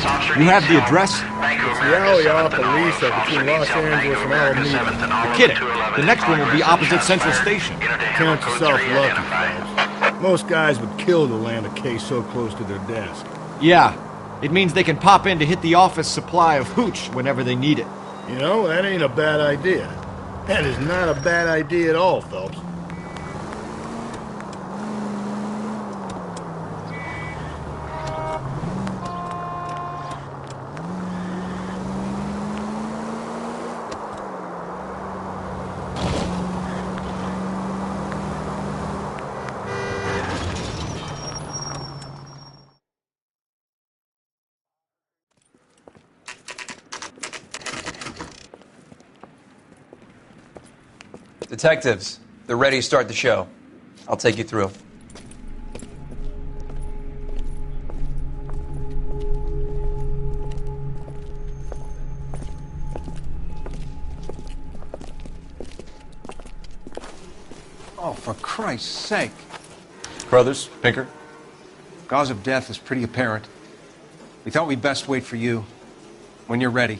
You have the address? It's the alley off Elisa between Los Angeles and Alameda. You're kidding. The next one will be opposite Central Station. Count yourself lucky, folks. Most guys would kill to land a case so close to their desk. Yeah. It means they can pop in to hit the office supply of hooch whenever they need it. You know, that ain't a bad idea. That is not a bad idea at all, Phelps. Detectives, they're ready to start the show. I'll take you through. Oh, for Christ's sake. Brothers, Pinker. Cause of death is pretty apparent. We thought we'd best wait for you. When you're ready.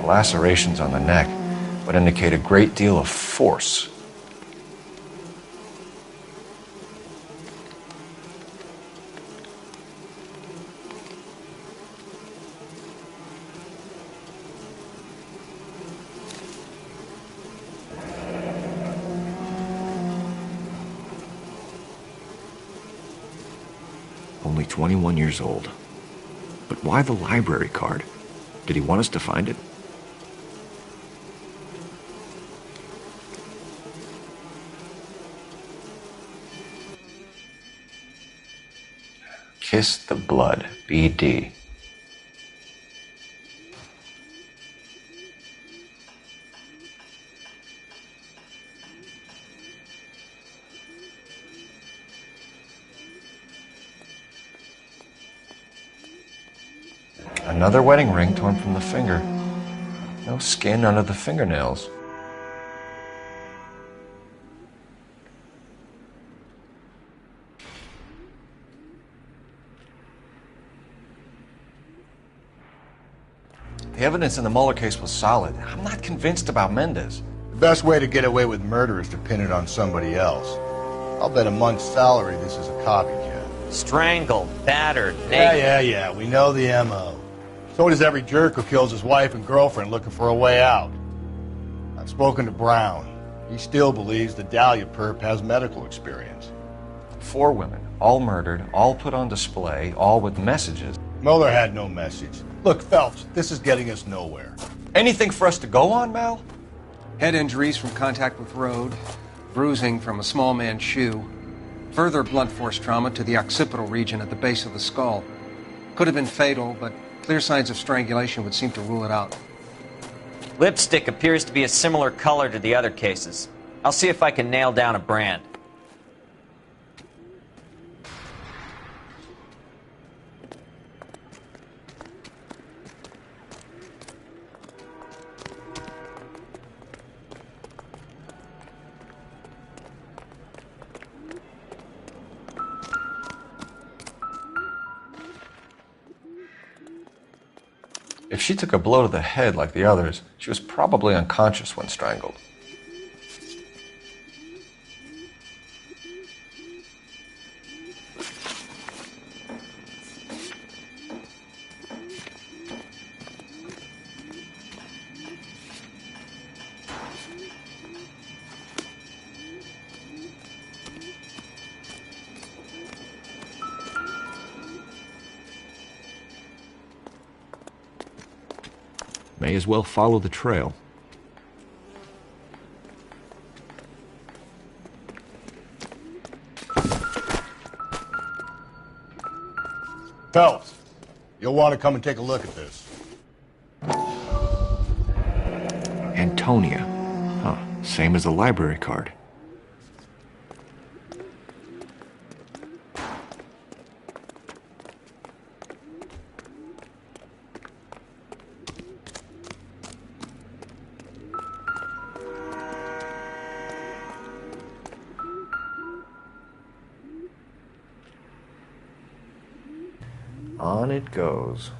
Lacerations on the neck would indicate a great deal of force. Only 21 years old. But why the library card? Did he want us to find it? Kiss the Blood, BD. Another wedding ring torn from the finger. No skin under the fingernails. The evidence in the Mueller case was solid. I'm not convinced about Mendez. The best way to get away with murder is to pin it on somebody else. I'll bet a month's salary this is a copycat. Strangled, battered, naked. Yeah. We know the M.O. So does every jerk who kills his wife and girlfriend looking for a way out. I've spoken to Brown. He still believes the Dalia perp has medical experience. 4 women, all murdered, all put on display, all with messages. Mueller had no message. Look, Phelps, this is getting us nowhere. Anything for us to go on, Mal? Head injuries from contact with road, bruising from a small man's shoe, further blunt force trauma to the occipital region at the base of the skull. Could have been fatal, but clear signs of strangulation would seem to rule it out. Lipstick appears to be a similar color to the other cases. I'll see if I can nail down a brand. If she took a blow to the head like the others, she was probably unconscious when strangled. May as well follow the trail. Phelps, you'll want to come and take a look at this. Antonia. Huh, same as the library card. On it goes.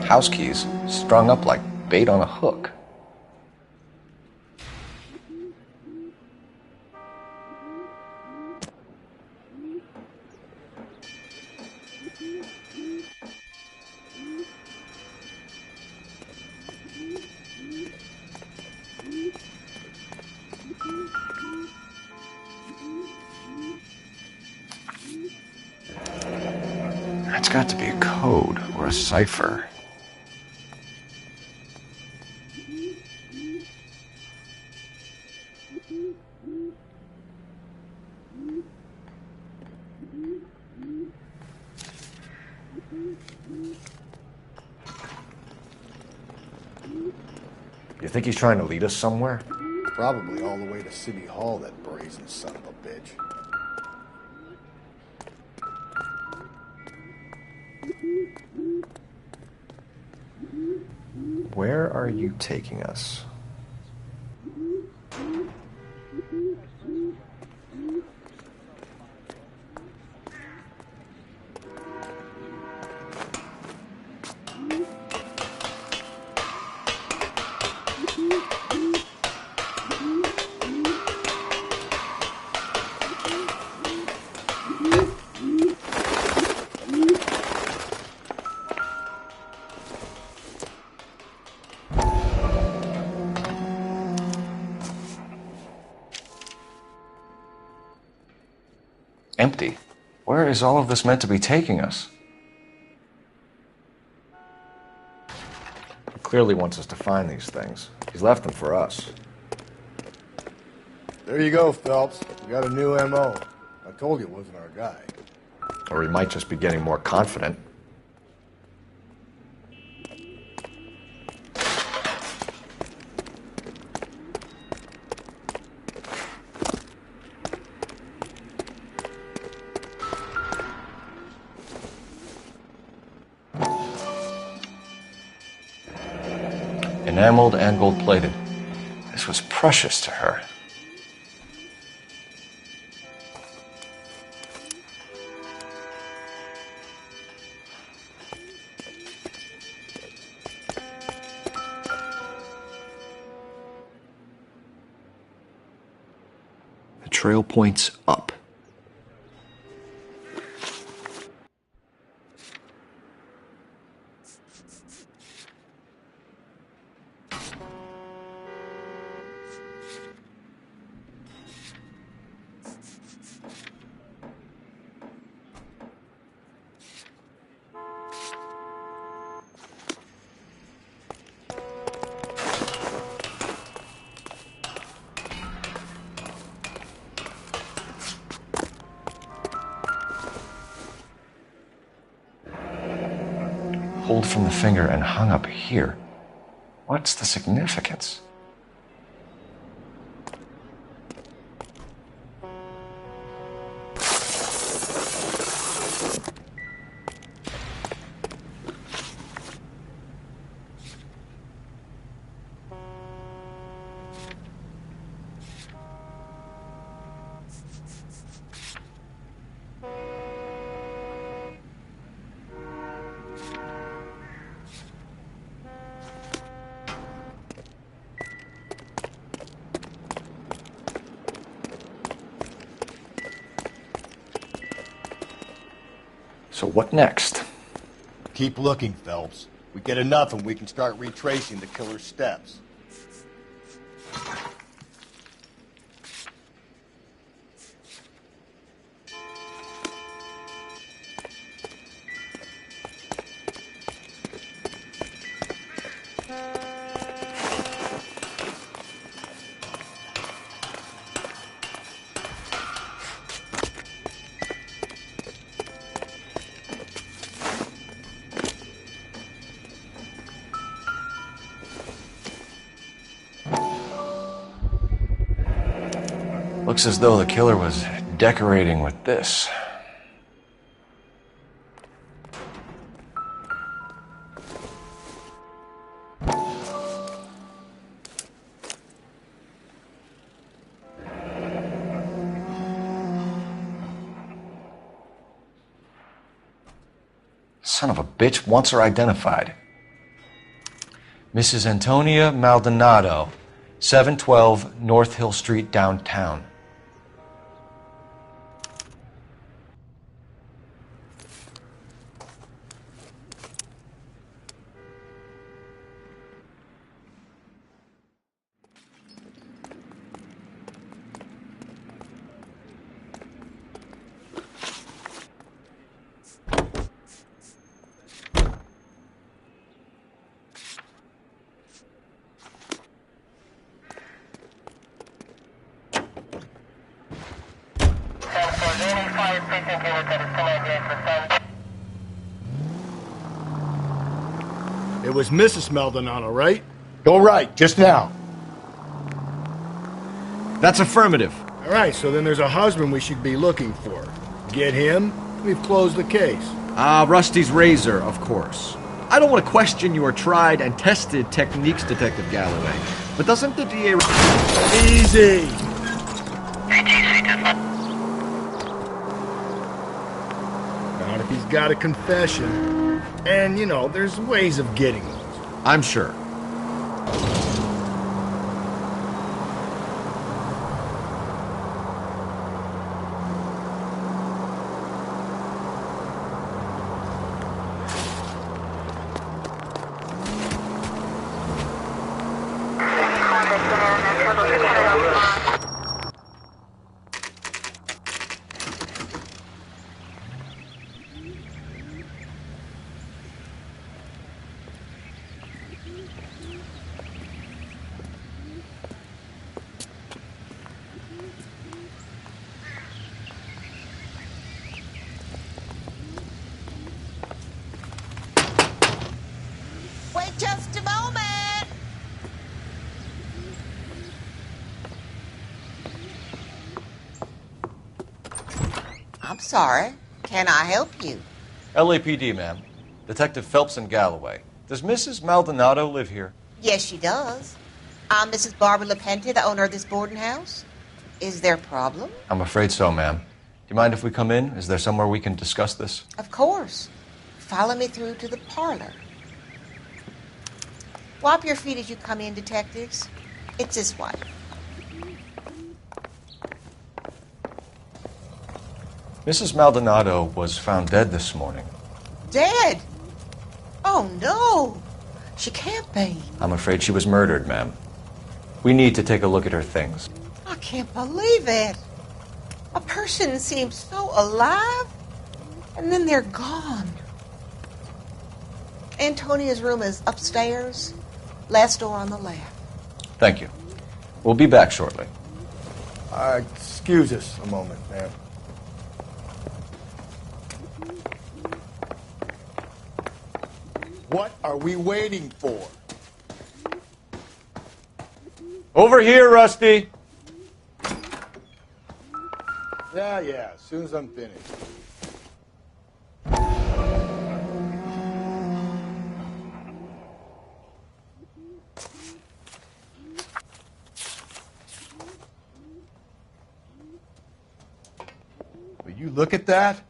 House keys strung up like bait on a hook. That's got to be a code or a cipher. You think he's trying to lead us somewhere? Probably all the way to City Hall, that brazen son of a bitch. Where are you taking us? Empty. Where is all of this meant to be taking us? He clearly wants us to find these things. He's left them for us. There you go, Phelps. We got a new M.O. I told you it wasn't our guy. Or he might just be getting more confident. Enameled and gold-plated. This was precious to her. The trail points up. Pulled from the finger and hung up here. What's the significance? So what next? Keep looking, Phelps. We get enough and we can start retracing the killer's steps. Looks as though the killer was decorating with this. Son of a bitch wants her identified. Mrs. Antonia Maldonado, 712 North Hill Street, downtown. It was Mrs. Maldonado, right? Go right, just now. That's affirmative. All right, so then there's a husband we should be looking for. Get him, we've closed the case. Rusty's razor, of course. I don't want to question your tried and tested techniques, Detective Galloway, but doesn't the DA... Easy! Not if he's got a confession. And, you know, there's ways of getting those. I'm sure. Wait just a moment. I'm sorry. Can I help you? LAPD, ma'am. Detective Phelps and Galloway. Does Mrs. Maldonado live here? Yes, she does. I'm Mrs. Barbara LaPente, the owner of this boarding house. Is there a problem? I'm afraid so, ma'am. Do you mind if we come in? Is there somewhere we can discuss this? Of course. Follow me through to the parlor. Wipe your feet as you come in, detectives. It's this way. Mrs. Maldonado was found dead this morning. Dead? Oh, no. She can't be. I'm afraid she was murdered, ma'am. We need to take a look at her things. I can't believe it. A person seems so alive, and then they're gone. Antonia's room is upstairs, last door on the left. Thank you. We'll be back shortly. Excuse us a moment, ma'am. What are we waiting for? Over here, Rusty. Yeah, as soon as I'm finished. Will you look at that?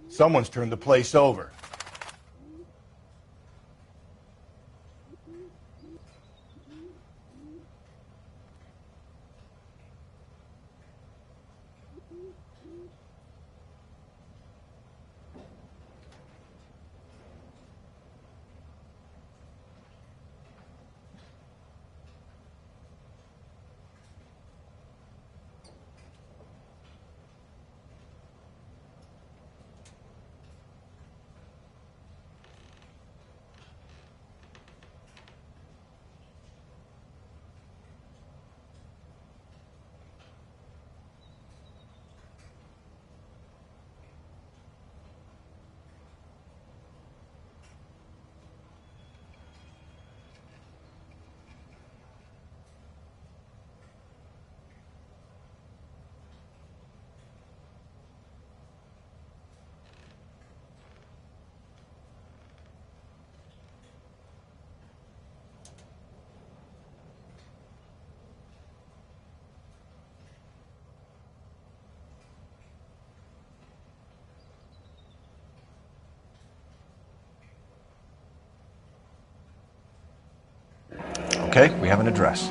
Someone's turned the place over. Okay, we have an address.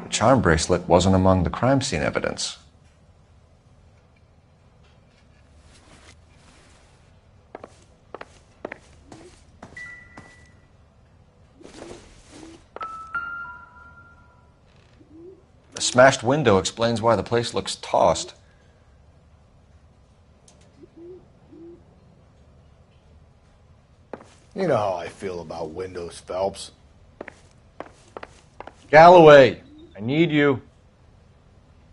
The charm bracelet wasn't among the crime scene evidence. The smashed window explains why the place looks tossed. You know how I feel about windows, Phelps. Galloway, I need you.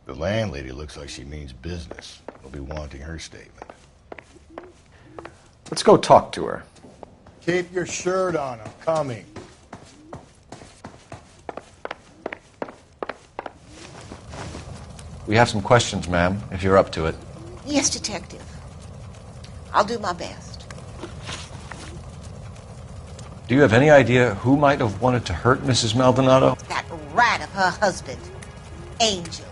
The landlady looks like she means business. We'll be wanting her statement. Let's go talk to her. Keep your shirt on, I'm coming. We have some questions, ma'am, if you're up to it. Yes, Detective. I'll do my best. Do you have any idea who might have wanted to hurt Mrs. Maldonado? That rat of her husband, Angel.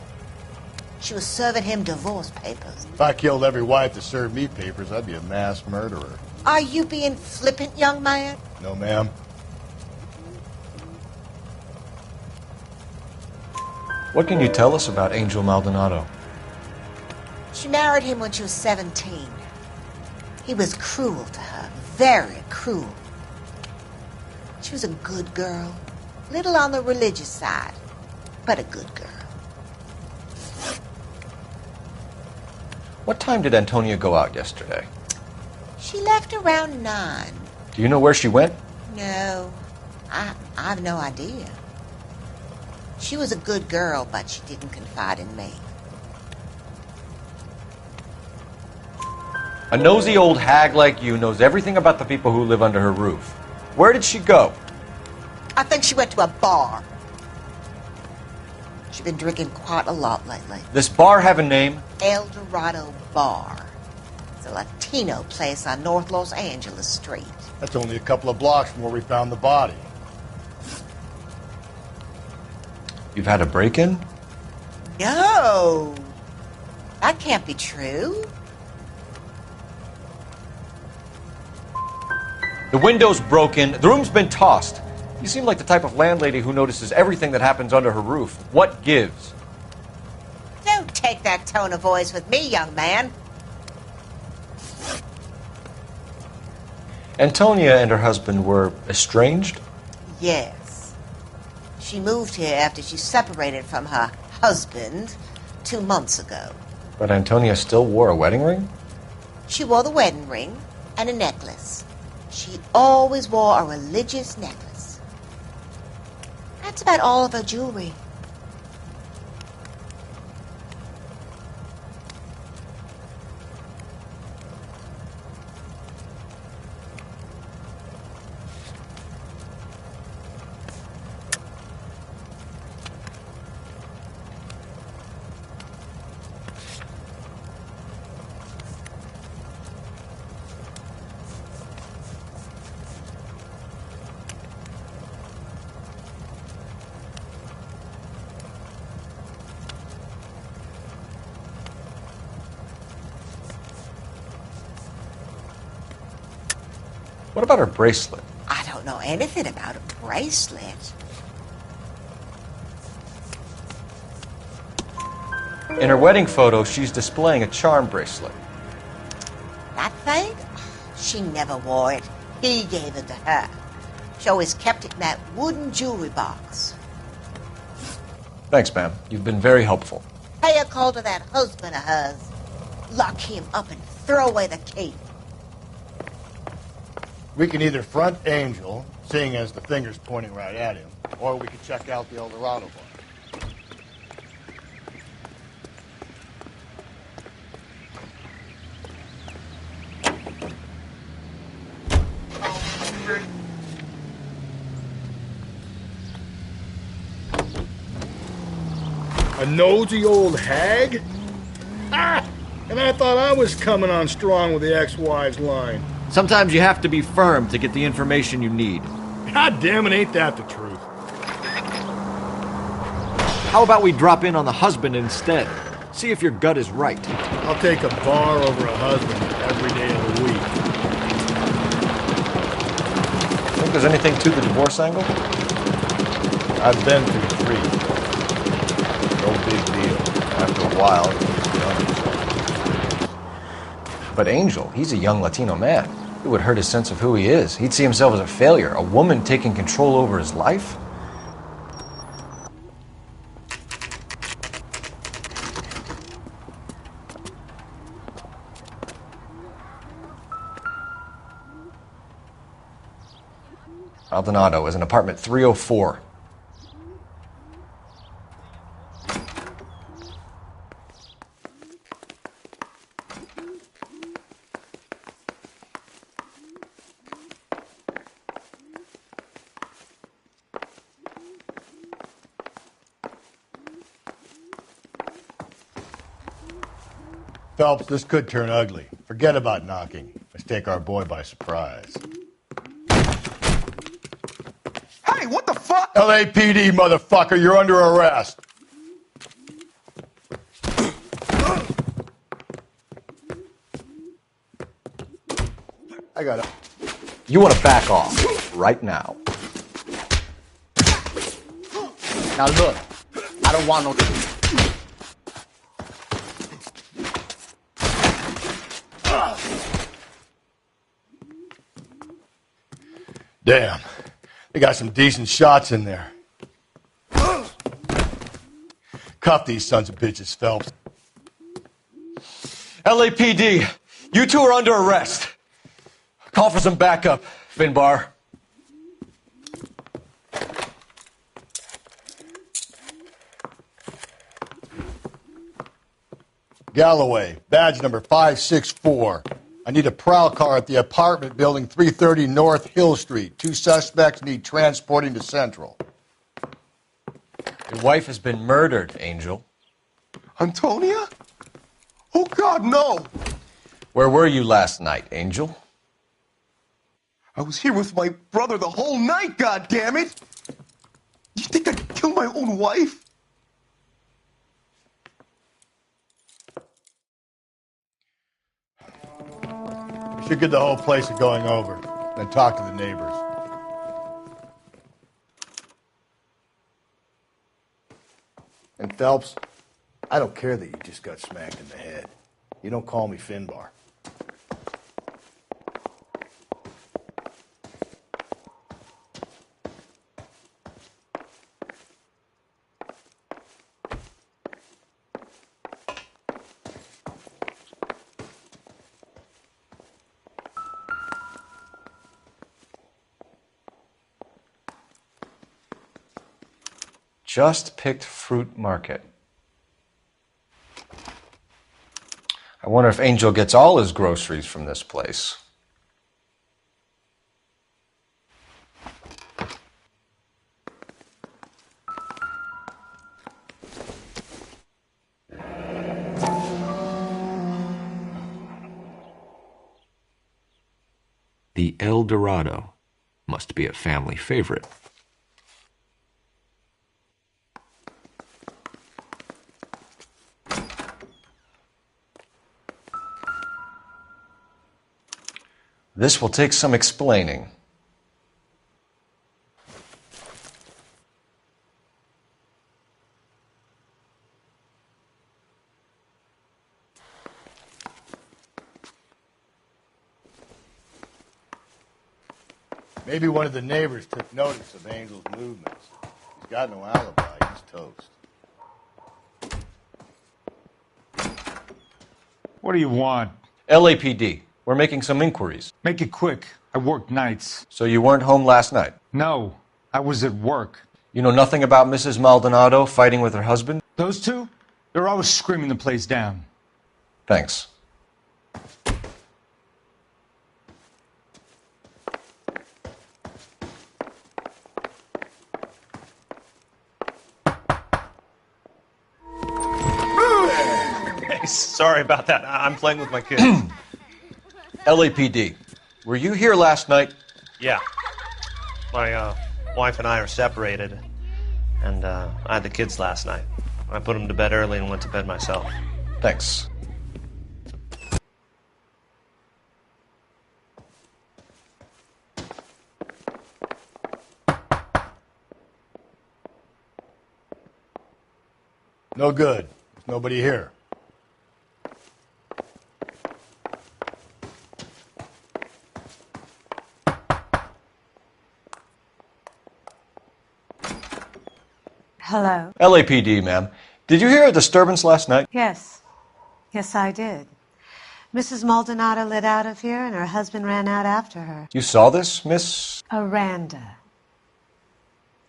She was serving him divorce papers. If I killed every wife that served me papers, I'd be a mass murderer. Are you being flippant, young man? No, ma'am. What can you tell us about Angel Maldonado? She married him when she was 17. He was cruel to her, very cruel. She was a good girl, little on the religious side, but a good girl. What time did Antonia go out yesterday? She left around 9. Do you know where she went? No, I have no idea. She was a good girl, but she didn't confide in me. A nosy old hag like you knows everything about the people who live under her roof. Where did she go? I think she went to a bar. She's been drinking quite a lot lately. This bar have a name? El Dorado Bar. It's a Latino place on North Los Angeles Street. That's only a couple of blocks from where we found the body. You've had a break-in? No, that can't be true. The window's broken. The room's been tossed. You seem like the type of landlady who notices everything that happens under her roof. What gives? Don't take that tone of voice with me, young man. Antonia and her husband were estranged? Yes. She moved here after she separated from her husband 2 months ago. But Antonia still wore a wedding ring? She wore the wedding ring and a necklace. She always wore a religious necklace. That's about all of her jewelry. What about her bracelet? I don't know anything about a bracelet. In her wedding photo, she's displaying a charm bracelet. That thing? She never wore it. He gave it to her. She always kept it in that wooden jewelry box. Thanks, ma'am. You've been very helpful. Pay a call to that husband of hers. Lock him up and throw away the key. We can either front Angel, seeing as the finger's pointing right at him, or we can check out the El Dorado bar. A nosy old hag? Ah! And I thought I was coming on strong with the ex-wives line. Sometimes you have to be firm to get the information you need. God damn it, ain't that the truth? How about we drop in on the husband instead? See if your gut is right. I'll take a bar over a husband every day of the week. Think there's anything to the divorce angle? I've been through 3. No big deal. After a while, it's done. But Angel, he's a young Latino man. It would hurt his sense of who he is. He'd see himself as a failure. A woman taking control over his life? Maldonado is in apartment 304. Phelps, this could turn ugly. Forget about knocking. Let's take our boy by surprise. Hey, what the fuck? LAPD, motherfucker, you're under arrest. I got it. You want to back off right now. Now look, I don't want no... Damn. They got some decent shots in there. Cuff these sons of bitches, Phelps. LAPD, you two are under arrest. Call for some backup, Finbar. Galloway, badge number 564. I need a prowl car at the apartment building 330 North Hill Street. 2 suspects need transporting to Central. Your wife has been murdered, Angel. Antonia? Oh, God, no! Where were you last night, Angel? I was here with my brother the whole night, goddammit! You think I'd kill my own wife? We should get the whole place going over, then talk to the neighbors. And Phelps, I don't care that you just got smacked in the head. You don't call me Finbar. Just picked fruit market. I wonder if Angel gets all his groceries from this place. The El Dorado must be a family favorite. This will take some explaining. Maybe one of the neighbors took notice of Angel's movements. He's got no alibi. He's toast. What do you want? LAPD, we're making some inquiries. Make it quick. I work nights. So you weren't home last night? No, I was at work. You know nothing about Mrs. Maldonado fighting with her husband? Those two? They're always screaming the place down. Thanks. Sorry about that. I'm playing with my kids. LAPD. Were you here last night? Yeah. My wife and I are separated, and I had the kids last night. I put them to bed early and went to bed myself. Thanks. No good. There's nobody here. Hello? LAPD, ma'am. Did you hear a disturbance last night? Yes. Yes, I did. Mrs. Maldonado lit out of here, and her husband ran out after her. You saw this, Miss? Aranda.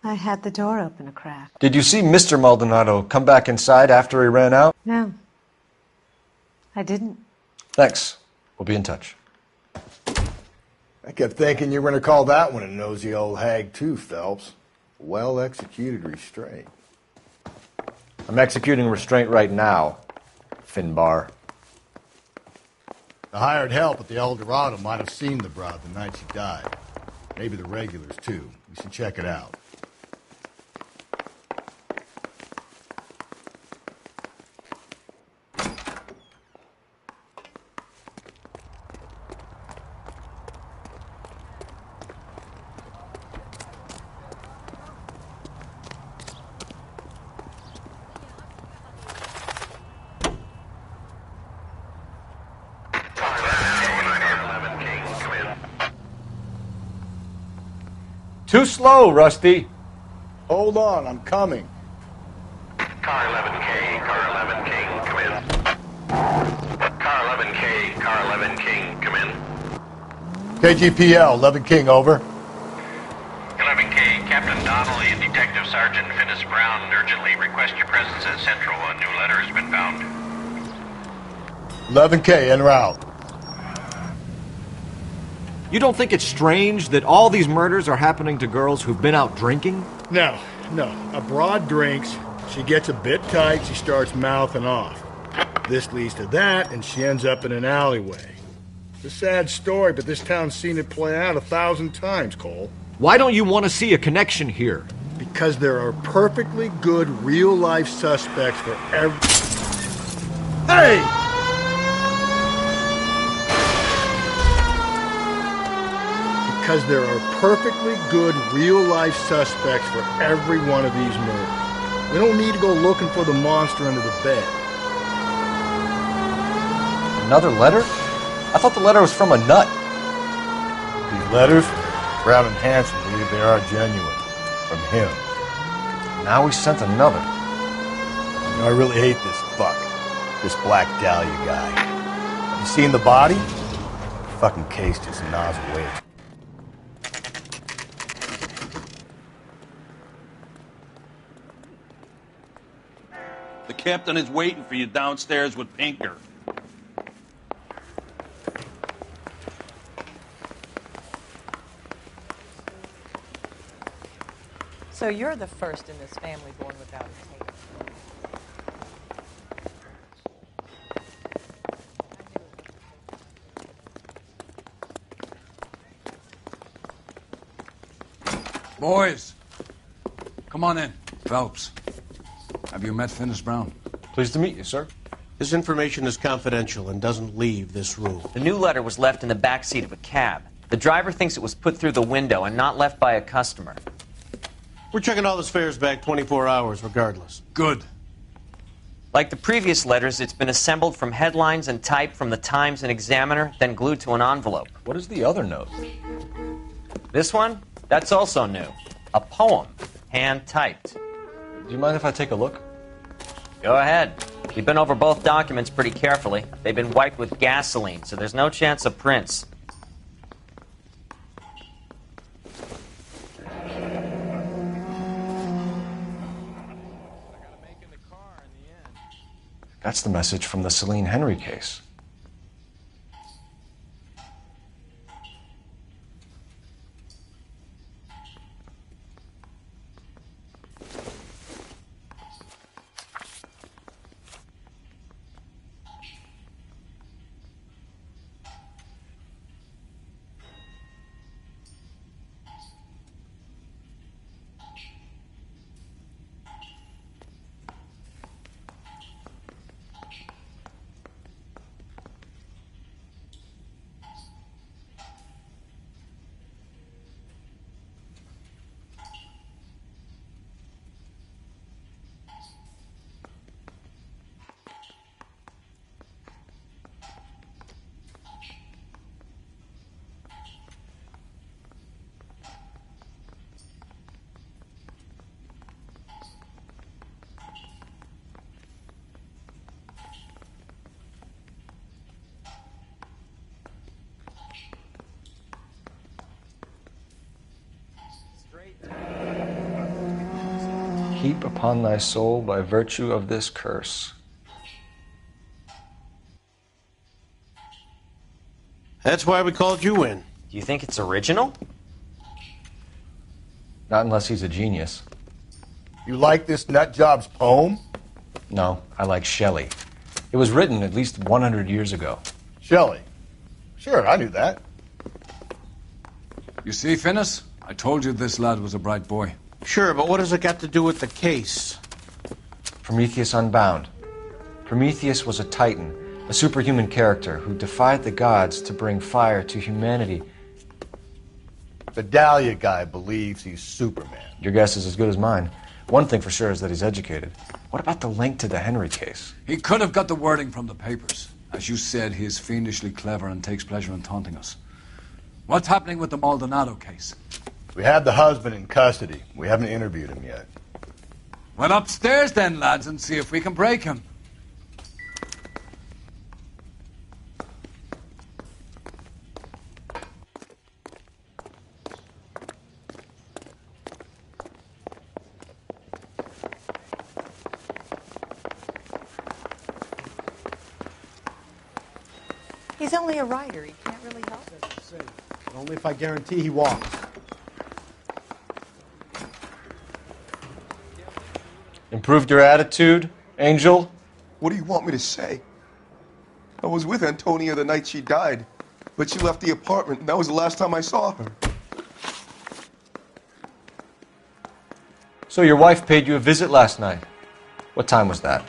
I had the door open a crack. Did you see Mr. Maldonado come back inside after he ran out? No. I didn't. Thanks. We'll be in touch. I kept thinking you were going to call that one a nosy old hag too, Phelps. Well-executed restraint. I'm executing restraint right now, Finbar. The hired help at the El Dorado might have seen the broad the night she died. Maybe the regulars, too. We should check it out. Too slow, Rusty. Hold on, I'm coming. Car 11K, Car 11 King, come in. Car 11K, Car 11 King, come in. KGPL, 11 King, over. 11K, Captain Donnelly and Detective Sergeant Finnis Brown urgently request your presence at Central. A new letter has been found. 11K, en route. You don't think it's strange that all these murders are happening to girls who've been out drinking? No. A broad drinks, she gets a bit tight, she starts mouthing off. This leads to that, and she ends up in an alleyway. It's a sad story, but this town's seen it play out 1,000 times, Cole. Why don't you want to see a connection here? Because there are perfectly good real-life suspects for every... Hey! Because there are perfectly good real-life suspects for every one of these murders. We don't need to go looking for the monster under the bed. Another letter? I thought the letter was from a nut. These letters, Brown and Hanson believe they are genuine. From him. Now he sent another. You know, I really hate this fuck. This Black Dalia guy. Have you seen the body? The fucking case just gnaws away at you. The captain is waiting for you downstairs with Pinker. So you're the first in this family born without a tail. Boys, come on in. Phelps, have you met Finnis Brown? Pleased to meet you, sir. This information is confidential and doesn't leave this room. The new letter was left in the back seat of a cab. The driver thinks it was put through the window and not left by a customer. We're checking all this fares back 24 hours regardless. Good. Like the previous letters, it's been assembled from headlines and type from the Times and Examiner, then glued to an envelope. What is the other note? This one? That's also new. A poem, hand-typed. Do you mind if I take a look? Go ahead. We've been over both documents pretty carefully. They've been wiped with gasoline, so there's no chance of prints. That's the message from the Celine Henry case. heap upon thy soul by virtue of this curse. That's why we called you in. Do you think it's original? Not unless he's a genius. You like this nutjob's poem? No, I like Shelley. It was written at least 100 years ago. Shelley? Sure, I knew that. You see, Finnis? I told you this lad was a bright boy. Sure, but what has it got to do with the case? Prometheus Unbound. Prometheus was a titan, a superhuman character who defied the gods to bring fire to humanity. The Dalia guy believes he's Superman. Your guess is as good as mine. One thing for sure is that he's educated. What about the link to the Henry case? He could have got the wording from the papers. As you said, he is fiendishly clever and takes pleasure in taunting us. What's happening with the Maldonado case? We have the husband in custody. We haven't interviewed him yet. Well, upstairs then, lads, and see if we can break him. He's only a writer. He can't really help it. Only if I guarantee he walks. Improved your attitude, Angel? What do you want me to say? I was with Antonia the night she died, but she left the apartment, and that was the last time I saw her. So your wife paid you a visit last night. What time was that?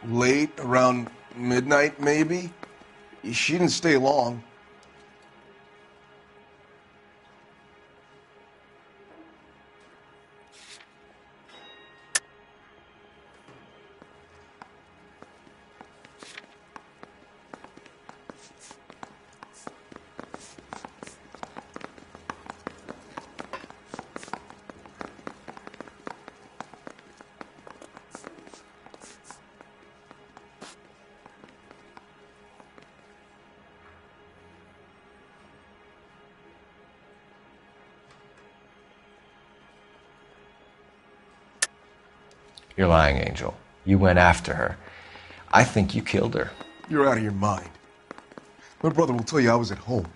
Late, around midnight, maybe? She didn't stay long. You're lying, Angel. You went after her. I think you killed her. You're out of your mind. My brother will tell you I was at home.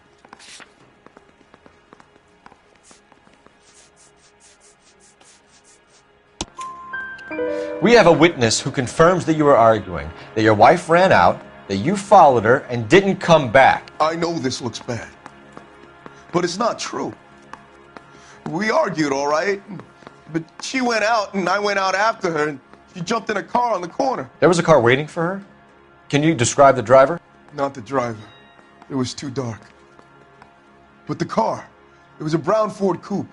We have a witness who confirms that you were arguing, that your wife ran out, that you followed her, and didn't come back. I know this looks bad, but it's not true. We argued, all right, but she went out and I went out after her, and she jumped in a car on the corner. There was a car waiting for her? Can you describe the driver? Not the driver. It was too dark. But the car, it was a brown Ford coupe.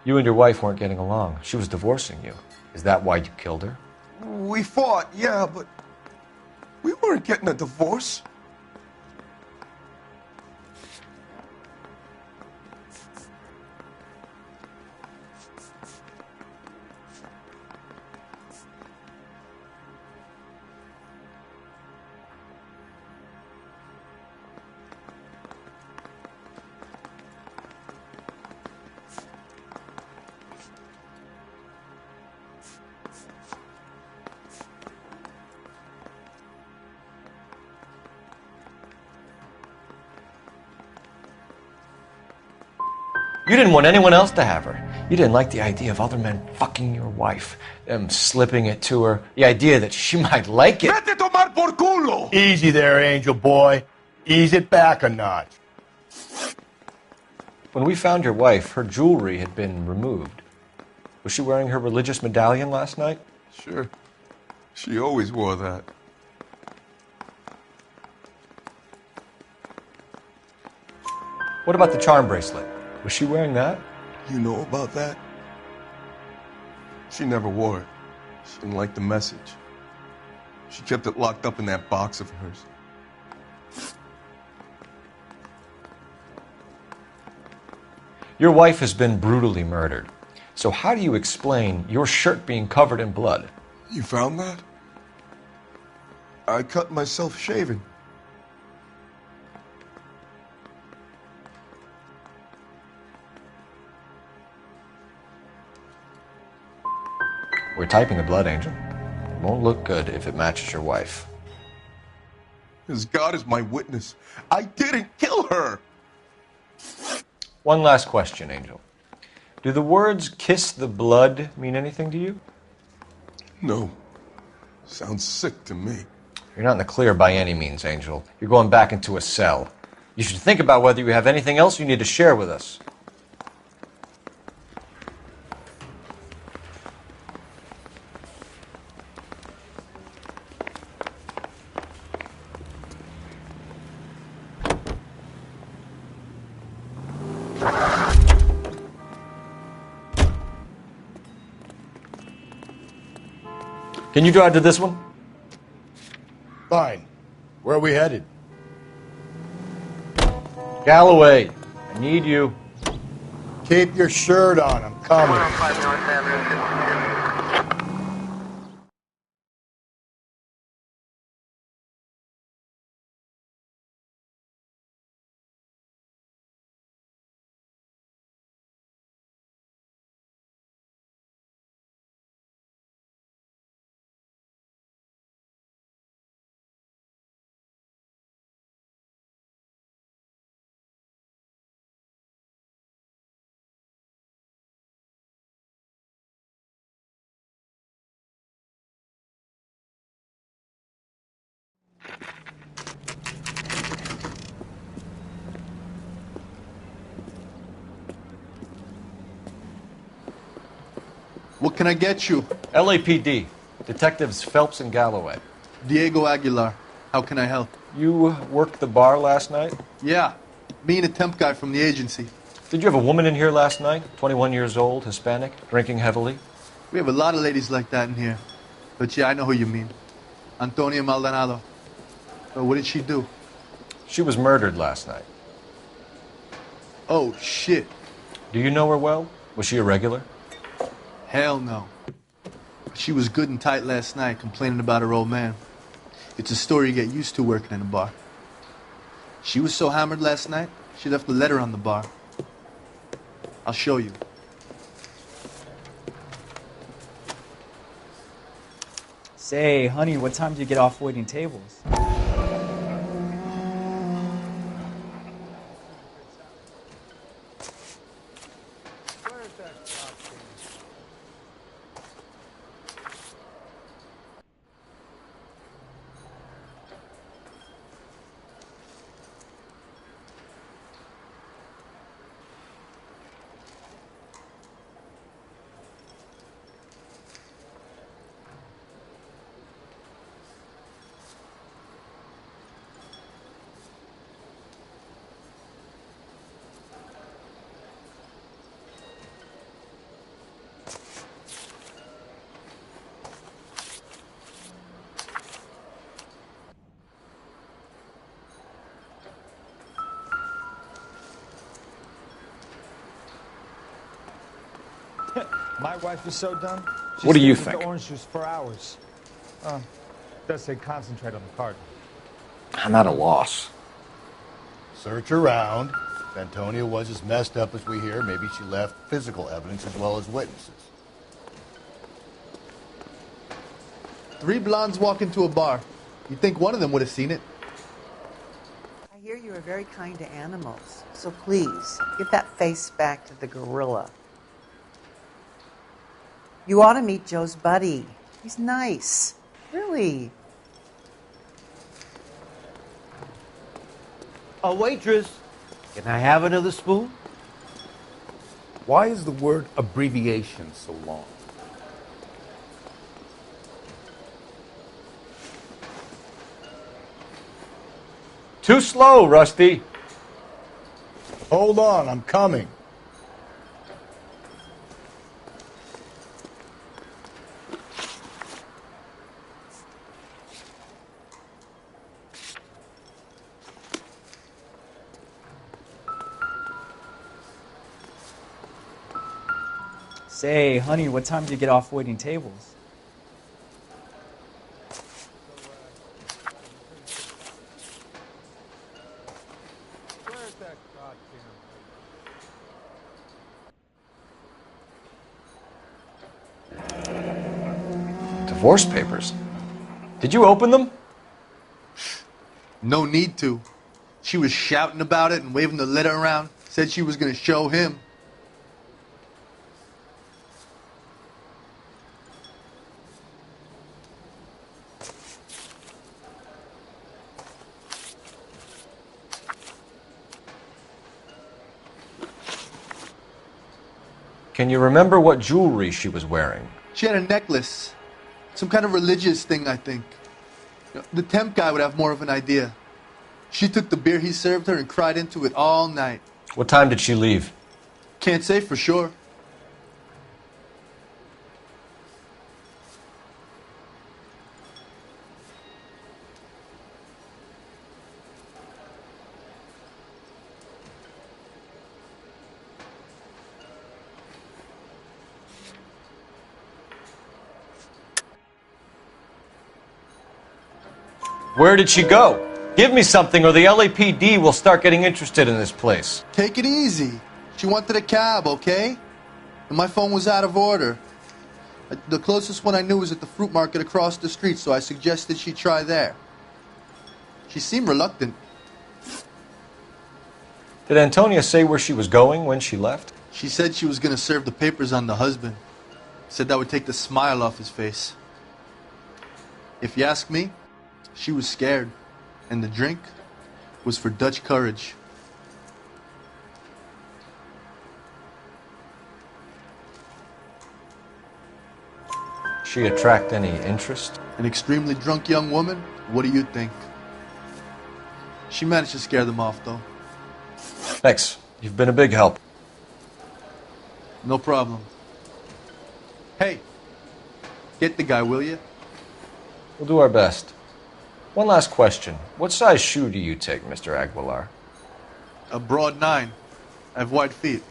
You and your wife weren't getting along. She was divorcing you. Is that why you killed her? We fought, yeah, but we weren't getting a divorce. You didn't want anyone else to have her. You didn't like the idea of other men fucking your wife, them slipping it to her, the idea that she might like it. Vete tomar por culo! Easy there, Angel boy. Ease it back a notch. When we found your wife, her jewelry had been removed. Was she wearing her religious medallion last night? Sure. She always wore that. What about the charm bracelet? Was she wearing that? You know about that? She never wore it. She didn't like the message. She kept it locked up in that box of hers. Your wife has been brutally murdered. So how do you explain your shirt being covered in blood? You found that? I cut myself shaving. We're typing the blood, Angel. It won't look good if it matches your wife. As God is my witness, I didn't kill her! One last question, Angel. Do the words kiss the blood mean anything to you? No. Sounds sick to me. You're not in the clear by any means, Angel. You're going back into a cell. You should think about whether you have anything else you need to share with us. Can you drive to this one? Fine. Where are we headed? Galloway, I need you. Keep your shirt on. I'm coming. What can I get you? LAPD. Detectives Phelps and Galloway. Diego Aguilar. How can I help? You worked the bar last night? Yeah. Me and a temp guy from the agency. Did you have a woman in here last night? 21 years old, Hispanic, drinking heavily? We have a lot of ladies like that in here. But yeah, I know who you mean. Antonia Maldonado. What did she do? She was murdered last night. Oh, shit. Do you know her well? Was she a regular? Hell no. She was good and tight last night, complaining about her old man. It's a story you get used to working in a bar. She was so hammered last night, she left a letter on the bar. I'll show you. Say, honey, what time do you get off waiting tables? My wife is so done. What do you stays with think? The orange juice for hours. Does say concentrate on the card. I'm at a loss. Search around. If Antonia was as messed up as we hear, maybe she left physical evidence as well as witnesses. 3 blondes walk into a bar. You'd think one of them would have seen it. I hear you are very kind to animals, so please, give that face back to the gorilla. You ought to meet Joe's buddy. He's nice. Really. A waitress, can I have another spoon? Why is the word abbreviation so long? Too slow, Rusty. Hold on, I'm coming. Say, honey, what time do you get off waiting tables? Divorce papers? Did you open them? No need to. She was shouting about it and waving the letter around. Said she was going to show him. Can you remember what jewelry she was wearing? She had a necklace. Some kind of religious thing, I think. The temp guy would have more of an idea. She took the beer he served her and cried into it all night. What time did she leave? Can't say for sure. Where did she go? Give me something or the LAPD will start getting interested in this place. Take it easy. She wanted a cab, okay? And my phone was out of order. The closest one I knew was at the fruit market across the street, so I suggested she try there. She seemed reluctant. Did Antonia say where she was going when she left? She said she was going to serve the papers on the husband. Said that would take the smile off his face. If you ask me, she was scared. And the drink was for Dutch courage. She attract any interest? An extremely drunk young woman? What do you think? She managed to scare them off, though. Thanks. You've been a big help. No problem. Hey, get the guy, will you? We'll do our best. One last question. What size shoe do you take, Mr. Aguilar? A broad 9. I have wide feet.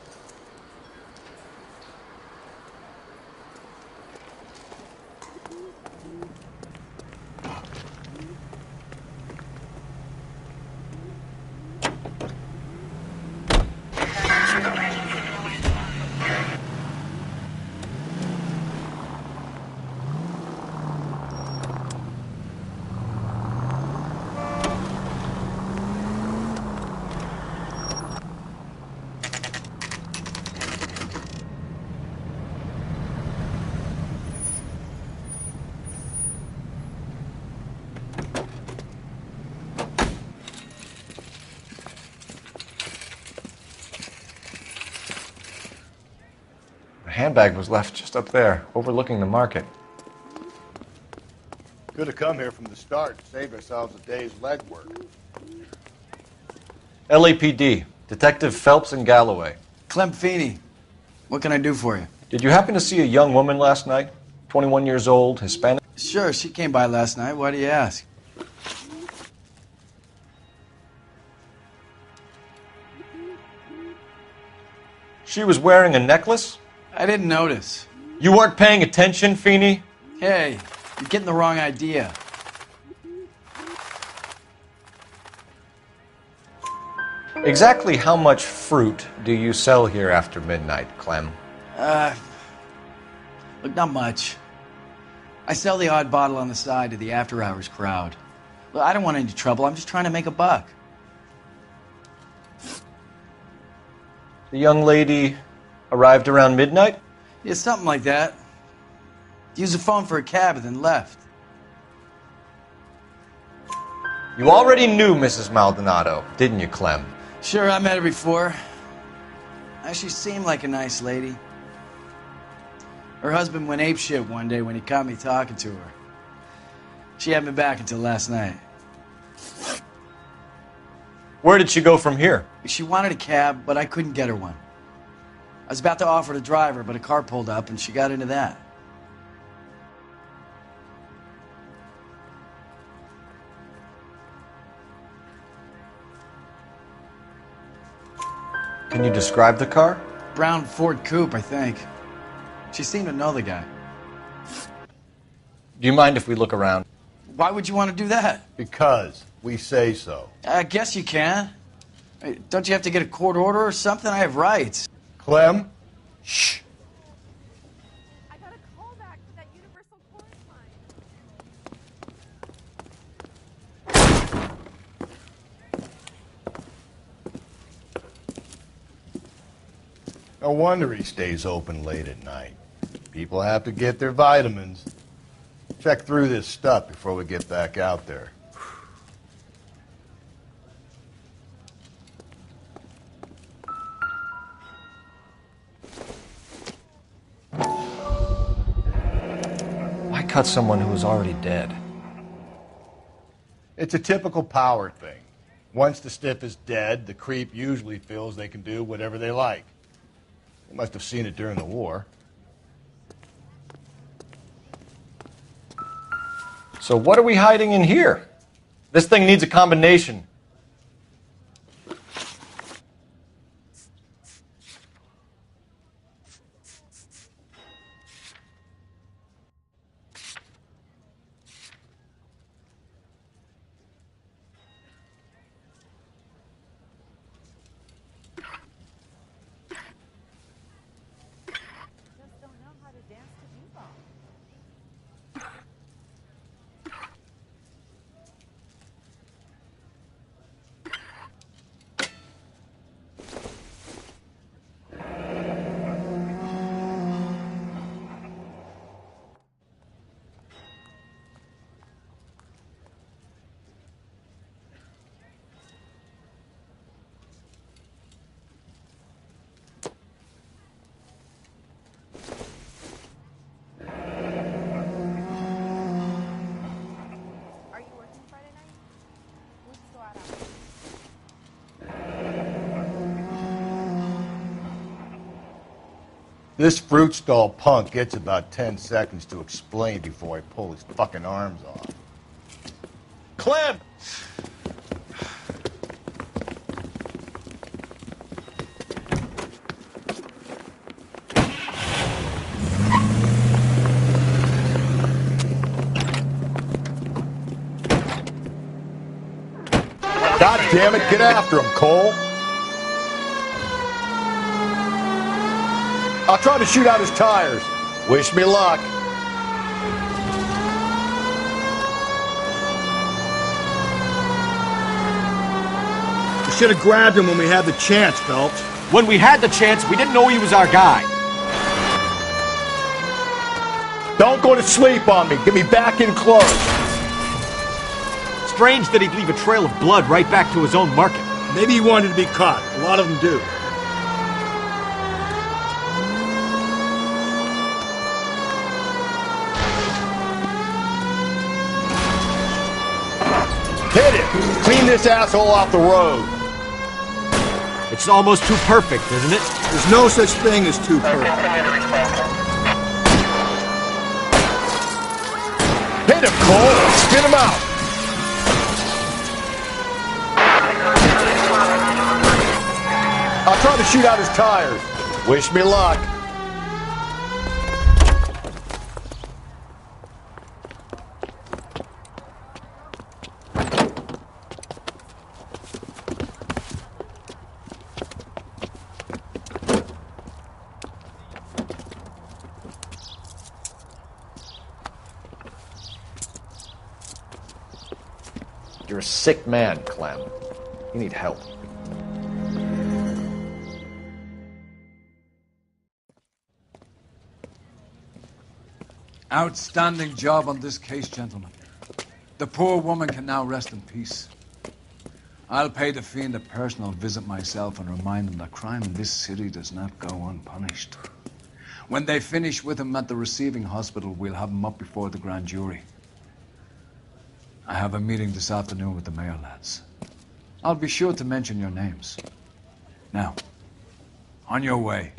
The handbag was left just up there, overlooking the market. Could have come here from the start and saved ourselves a day's legwork. LAPD, Detective Phelps and Galloway. Clem Feeney, what can I do for you? Did you happen to see a young woman last night? 21 years old, Hispanic? Sure, she came by last night. Why do you ask? She was wearing a necklace? I didn't notice. You weren't paying attention, Feeney? Hey, you're getting the wrong idea. Exactly how much fruit do you sell here after midnight, Clem? Look, not much. I sell the odd bottle on the side to the after-hours crowd. Look, I don't want any trouble. I'm just trying to make a buck. The young lady arrived around midnight? Yeah, something like that. Used the phone for a cab and then left. You already knew Mrs. Maldonado, didn't you, Clem? Sure, I met her before. She seemed like a nice lady. Her husband went apeshit one day when he caught me talking to her. She had me back until last night. Where did she go from here? She wanted a cab, but I couldn't get her one. I was about to offer to drive her, but a car pulled up and she got into that. Can you describe the car? Brown Ford Coupe, I think. She seemed to know the guy. Do you mind if we look around? Why would you want to do that? Because we say so. I guess you can. Don't you have to get a court order or something? I have rights. Clem? Shh. No wonder he stays open late at night. People have to get their vitamins. Check through this stuff before we get back out there. Why cut someone who was already dead? It's a typical power thing. Once the stiff is dead, the creep usually feels they can do whatever they like. They must have seen it during the war. So what are we hiding in here? This thing needs a combination. This fruit stall punk gets about 10 seconds to explain before I pull his fucking arms off. Clem! God damn it, get after him, Cole! I'll try to shoot out his tires. Wish me luck. We should have grabbed him when we had the chance, Phelps. When we had the chance, we didn't know he was our guy. Don't go to sleep on me. Get me back in close. Strange that he'd leave a trail of blood right back to his own market. Maybe he wanted to be caught. A lot of them do. Hit it! Clean this asshole off the road. It's almost too perfect, isn't it? There's no such thing as too perfect. Hit him, Cole! Spin him out! I'll try to shoot out his tires. Wish me luck. You're a sick man, Clem. You need help. Outstanding job on this case, gentlemen. The poor woman can now rest in peace. I'll pay the fiend a personal visit myself and remind him that crime in this city does not go unpunished. When they finish with him at the receiving hospital, we'll have him up before the grand jury. I have a meeting this afternoon with the mayor lads. I'll be sure to mention your names. Now, on your way.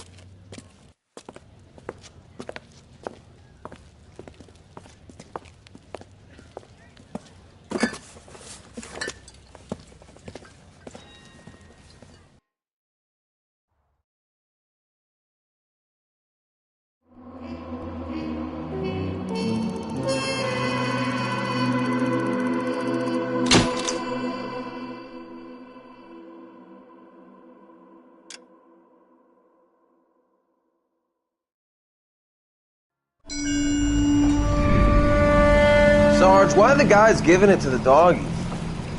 Sarge, why are the guys giving it to the doggies?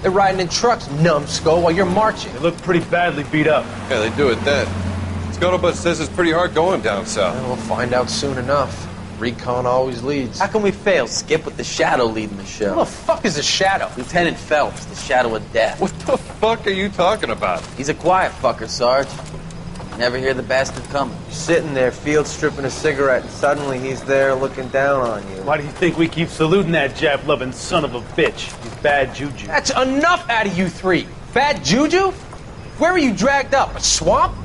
They're riding in trucks, numbskull, while you're marching. They look pretty badly beat up. Yeah, they do at that. It's Scuttlebutt says it's pretty hard going down south. We'll find out soon enough. Recon always leads. How can we fail, Skip, with the Shadow leading the show? Who the fuck is the Shadow? Lieutenant Phelps, the Shadow of Death. What the fuck are you talking about? He's a quiet fucker, Sarge. Never hear the bastard coming. You're sitting there, field stripping a cigarette, and suddenly he's there looking down on you. Why do you think we keep saluting that Jap-loving son of a bitch? He's bad juju. That's enough out of you three. Bad juju? Where were you dragged up? A swamp?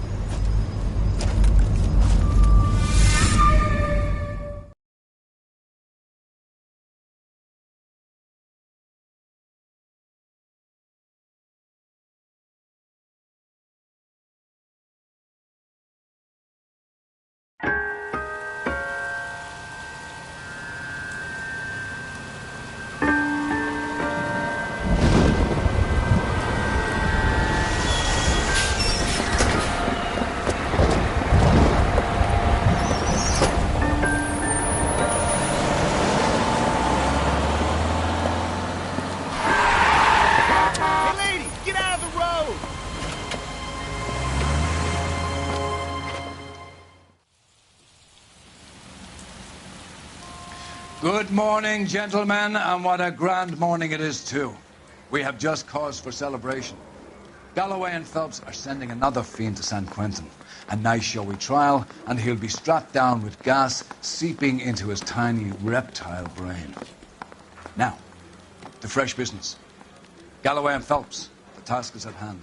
Good morning, gentlemen, and what a grand morning it is, too. We have just cause for celebration. Galloway and Phelps are sending another fiend to San Quentin. A nice showy trial, and he'll be strapped down with gas seeping into his tiny reptile brain. Now, to fresh business. Galloway and Phelps, the task is at hand.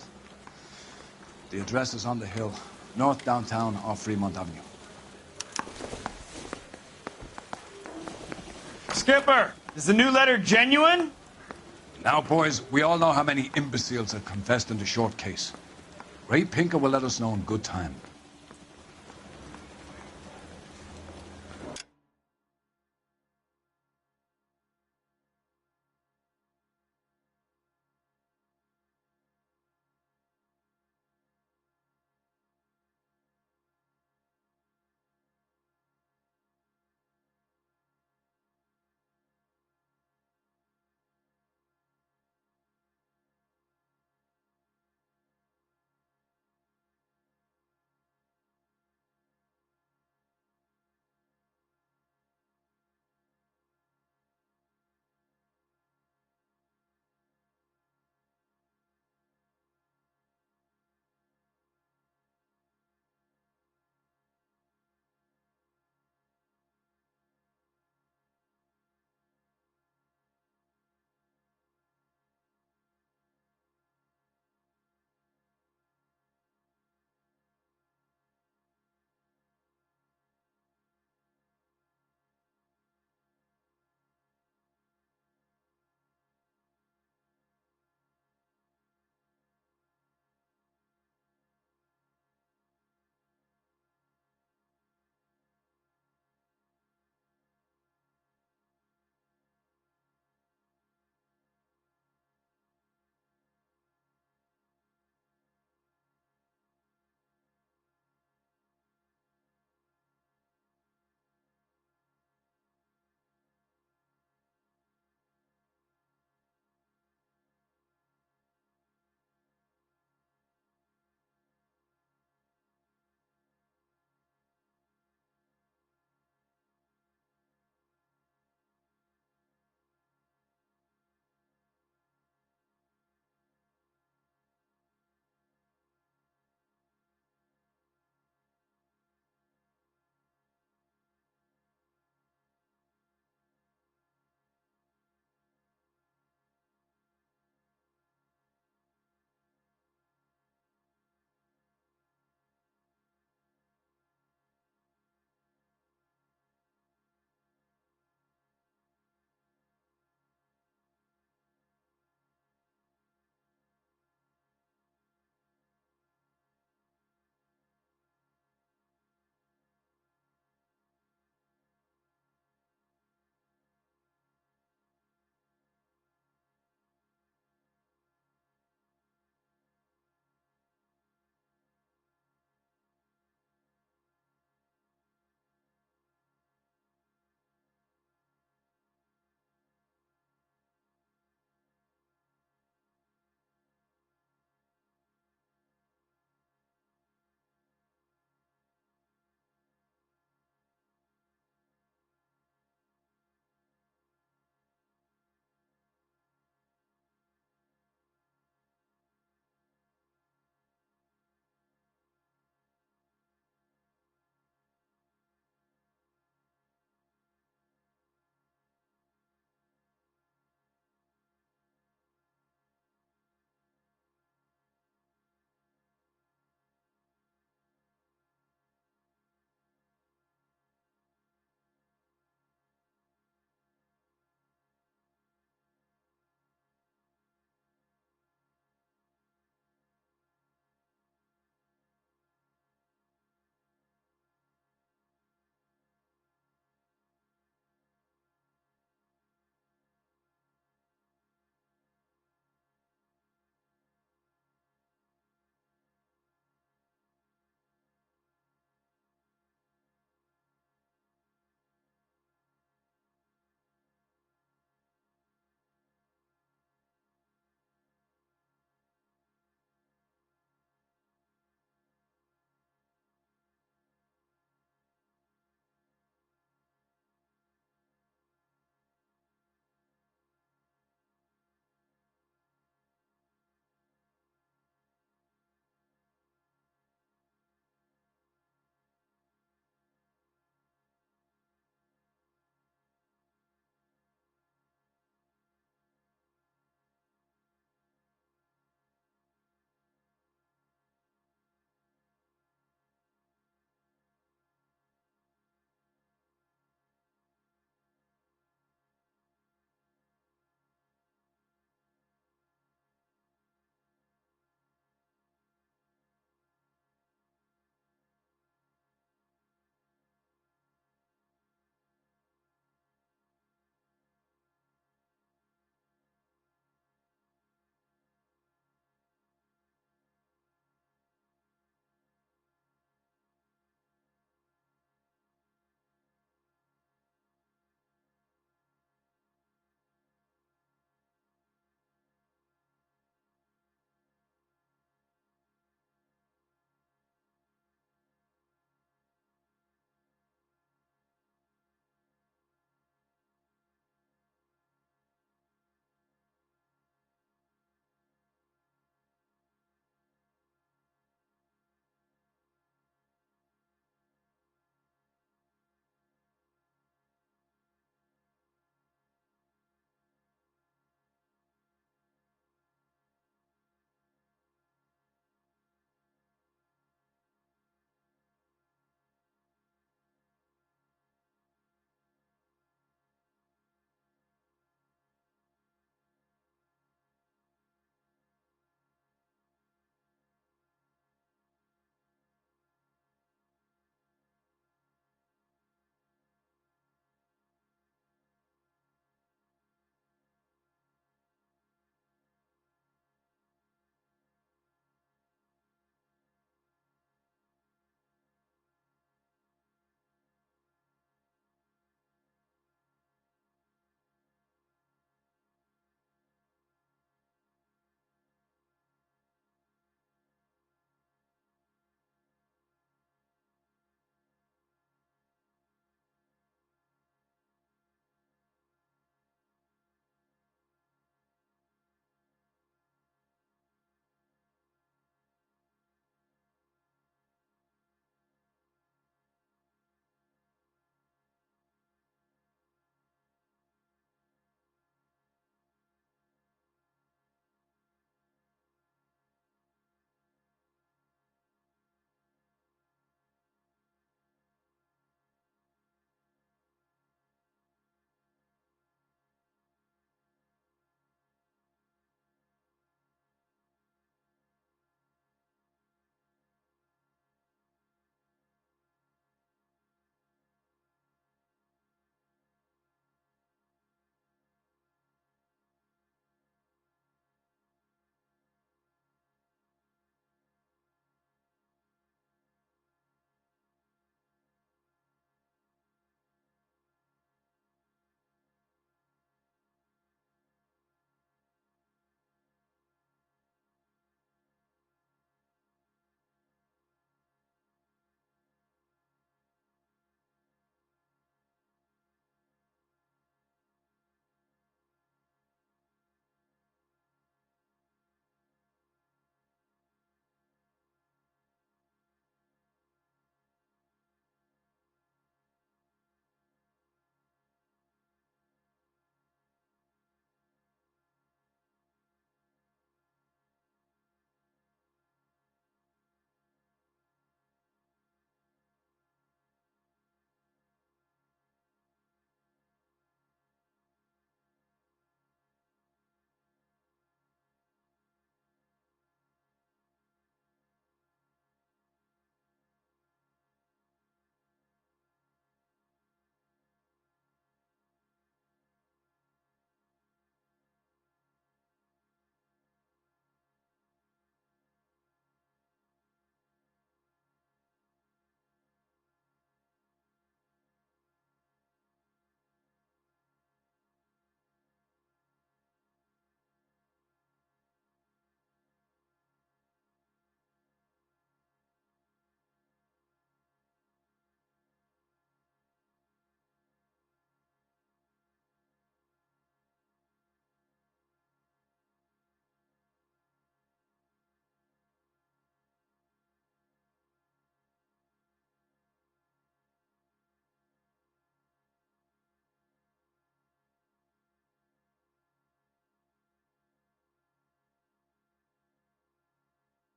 The address is on the hill, north downtown off Fremont Avenue. Skipper, is the new letter genuine? Now, boys, we all know how many imbeciles have confessed in the short case. Ray Pinker will let us know in good time.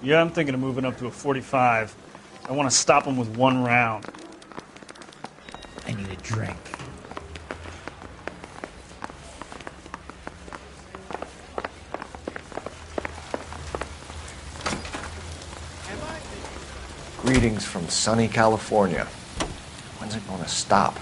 Yeah, I'm thinking of moving up to a 45. I want to stop him with one round. I need a drink. Greetings from sunny California. When's it going to stop?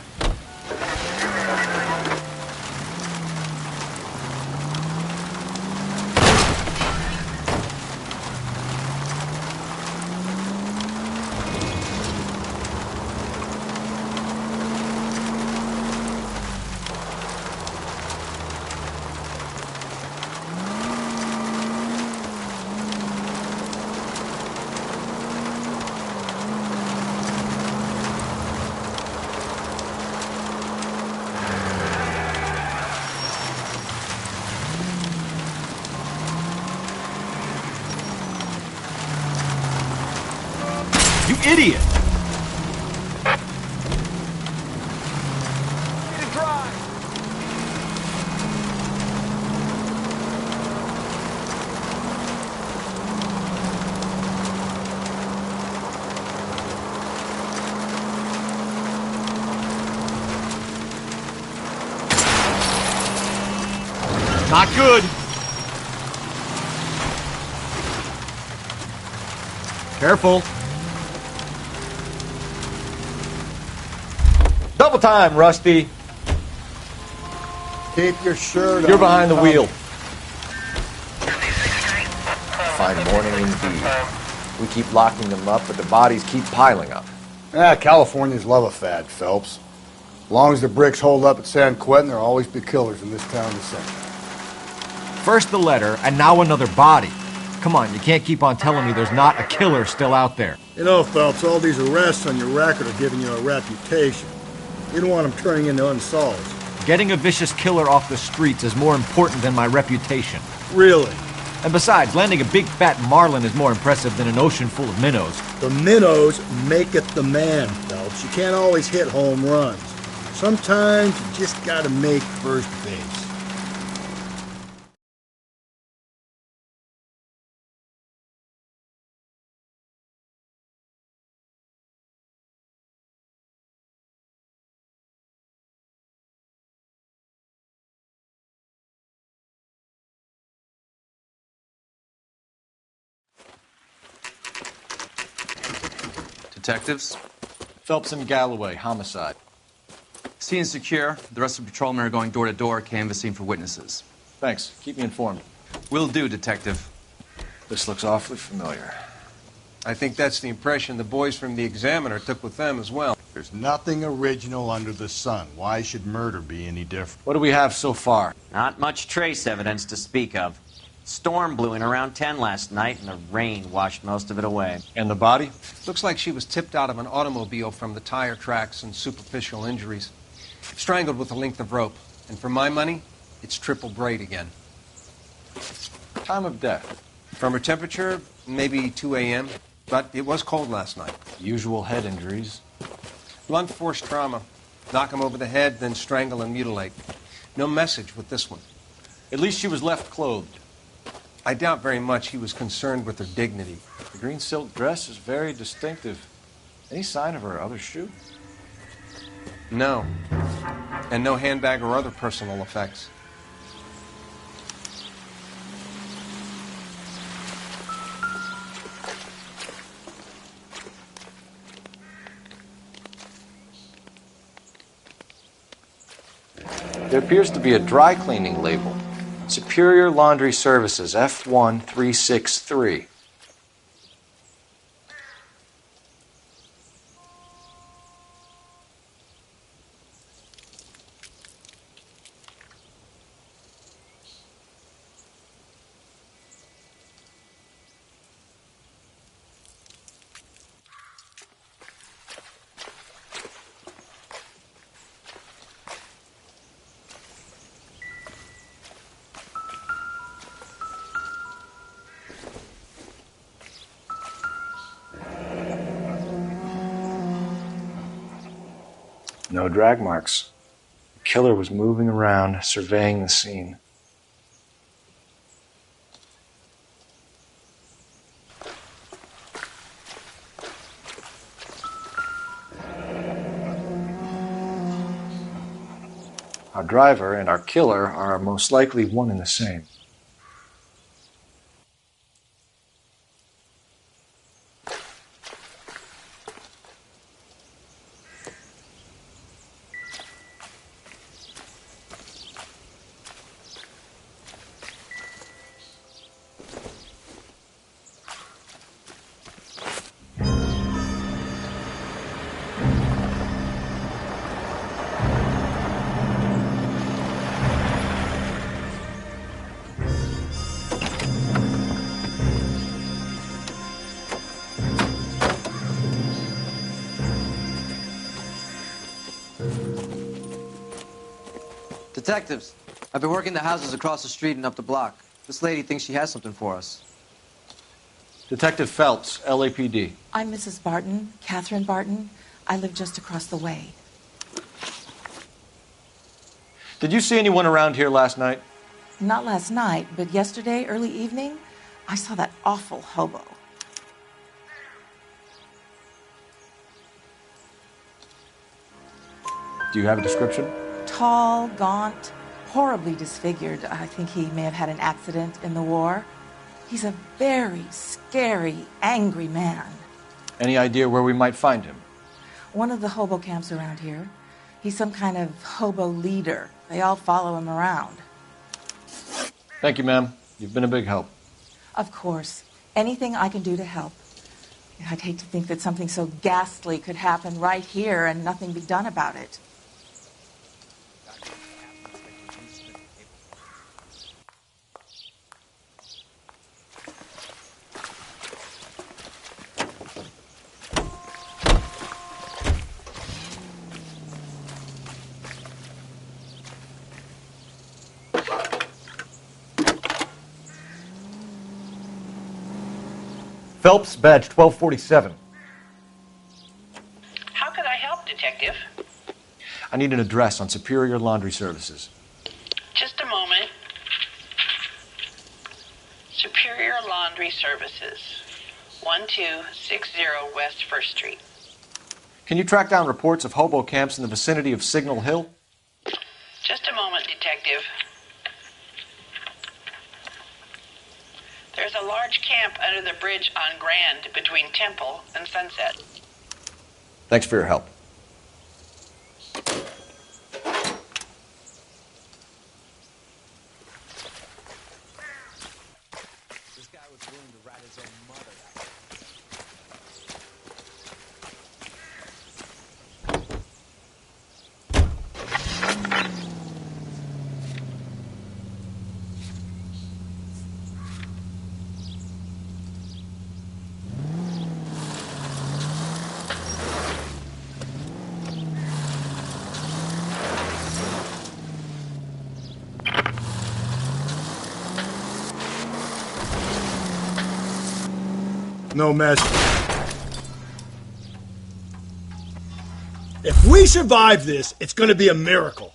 You idiot! Not good. Careful. Double time, Rusty. Keep your shirt on. You're behind the wheel. Fine morning indeed. We keep locking them up, but the bodies keep piling up. Californians love a fad, Phelps. As long as the bricks hold up at San Quentin, there'll always be killers in this town to send. First the letter, and now another body. Come on, you can't keep on telling me there's not a killer still out there. You know, Phelps, all these arrests on your record are giving you a reputation. You don't want them turning into unsolved. Getting a vicious killer off the streets is more important than my reputation. Really? And besides, landing a big fat marlin is more impressive than an ocean full of minnows. The minnows make it the man, Phelps. You can't always hit home runs. Sometimes you just gotta make first base. Detectives? Phelps and Galloway, homicide. Scene is secure. The rest of the patrolmen are going door to door, canvassing for witnesses. Thanks. Keep me informed. Will do, Detective. This looks awfully familiar. I think that's the impression the boys from the Examiner took with them as well. There's nothing original under the sun. Why should murder be any different? What do we have so far? Not much trace evidence to speak of. Storm blew in around 10 last night, and the rain washed most of it away. And the body? Looks like she was tipped out of an automobile from the tire tracks and superficial injuries. Strangled with a length of rope. And for my money, it's triple braid again. Time of death? From her temperature, maybe 2 a.m., but it was cold last night. Usual head injuries. Blunt force trauma. Knock him over the head, then strangle and mutilate. No message with this one. At least she was left clothed. I doubt very much he was concerned with her dignity. The green silk dress is very distinctive. Any sign of her other shoe? No. And no handbag or other personal effects. There appears to be a dry cleaning label. Superior Laundry Services, F1363. No drag marks. The killer was moving around, surveying the scene. Our driver and our killer are most likely one and the same. Detectives, I've been working the houses across the street and up the block. This lady thinks she has something for us. Detective Phelps, LAPD. I'm Mrs. Barton, Catherine Barton. I live just across the way. Did you see anyone around here last night? Not last night, but yesterday, early evening, I saw that awful hobo. Do you have a description? Tall, gaunt, horribly disfigured. I think he may have had an accident in the war. He's a very scary, angry man. Any idea where we might find him? One of the hobo camps around here. He's some kind of hobo leader. They all follow him around. Thank you, ma'am. You've been a big help. Of course. Anything I can do to help. I'd hate to think that something so ghastly could happen right here and nothing be done about it. Phelps, badge 1247. How can I help, Detective? I need an address on Superior Laundry Services. Just a moment. Superior Laundry Services, 1260 West 1st Street. Can you track down reports of hobo camps in the vicinity of Signal Hill? Just a moment, Detective. There's a large camp under the bridge on Grand between Temple and Sunset. Thanks for your help. This guy was willing to rat his own mother out. No message. If we survive this, it's gonna be a miracle.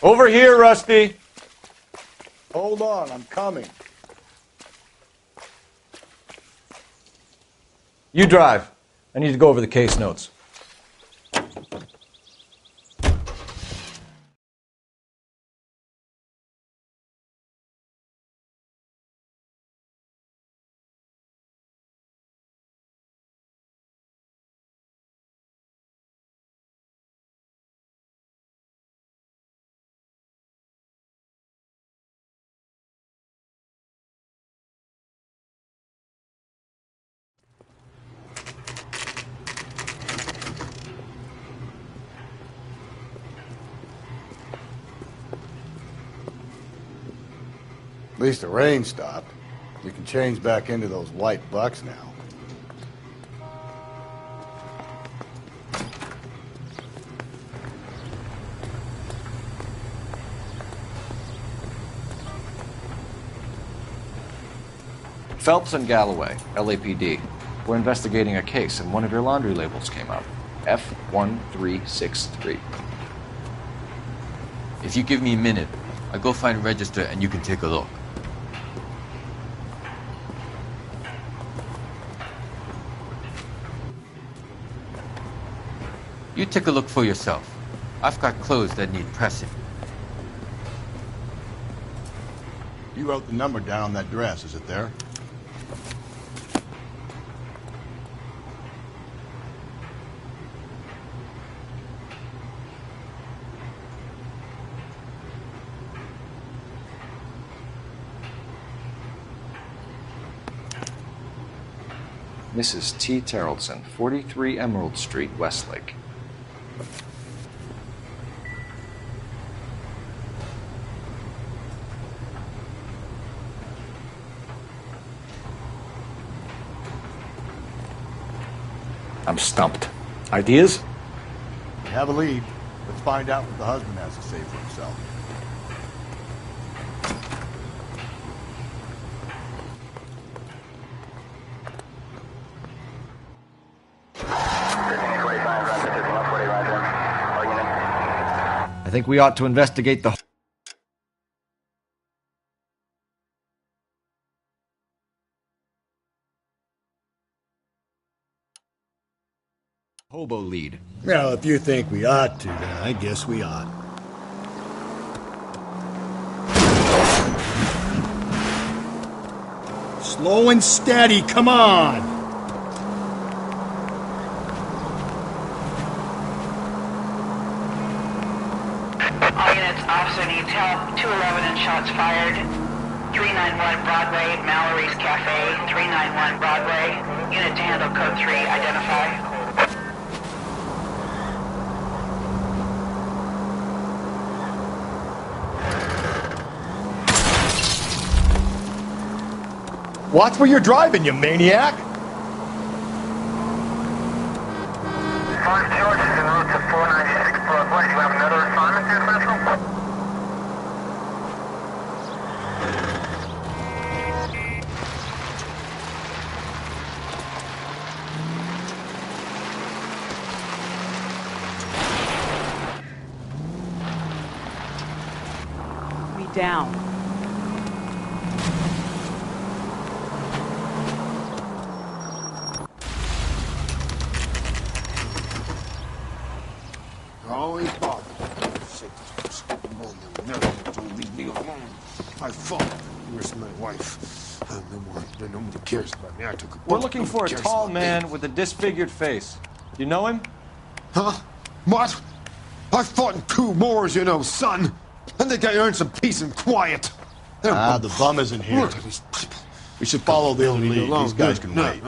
Over here, Rusty. Hold on, I'm coming. You drive. I need to go over the case notes. At least the rain stopped. You can change back into those white bucks now. Phelps and Galloway, LAPD. We're investigating a case and one of your laundry labels came up. F1363. If you give me a minute, I'll go find a register and you can take a look. You take a look for yourself. I've got clothes that need pressing. You wrote the number down on that dress, is it there? Mrs. T. Terrellson, 43 Emerald Street, Westlake. I'm stumped. Ideas? We have a lead. Let's find out what the husband has to say for himself. I think we ought to investigate the hobo lead. Well, if you think we ought to, then I guess we ought. Slow and steady, come on! All units, officer needs help. 211 and shots fired. 391 Broadway, Mallory's Cafe. 391 Broadway. Unit to handle code 3, identify. Watch where you're driving, you maniac! 5 George is en route to 496 Broadway. Do you have another assignment there, Central? Me down. Always bother. Don't leave me alone. I fought. Where's my wife? Nobody cares about me. I took a We're looking for a tall man with a disfigured face. You know him? Huh? What? I fought in 2 wars, you know, son. I think I earned some peace and quiet. The bum isn't here. We should follow the lead. These guys can wait.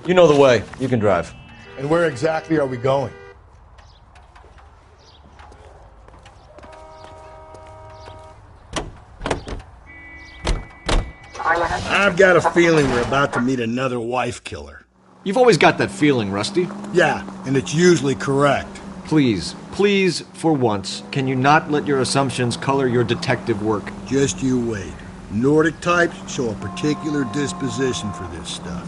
You know the way. You can drive. And where exactly are we going? I've got a feeling we're about to meet another wife killer. You've always got that feeling, Rusty. Yeah, and it's usually correct. Please, for once, can you not let your assumptions color your detective work? Just you wait. Nordic types show a particular disposition for this stuff.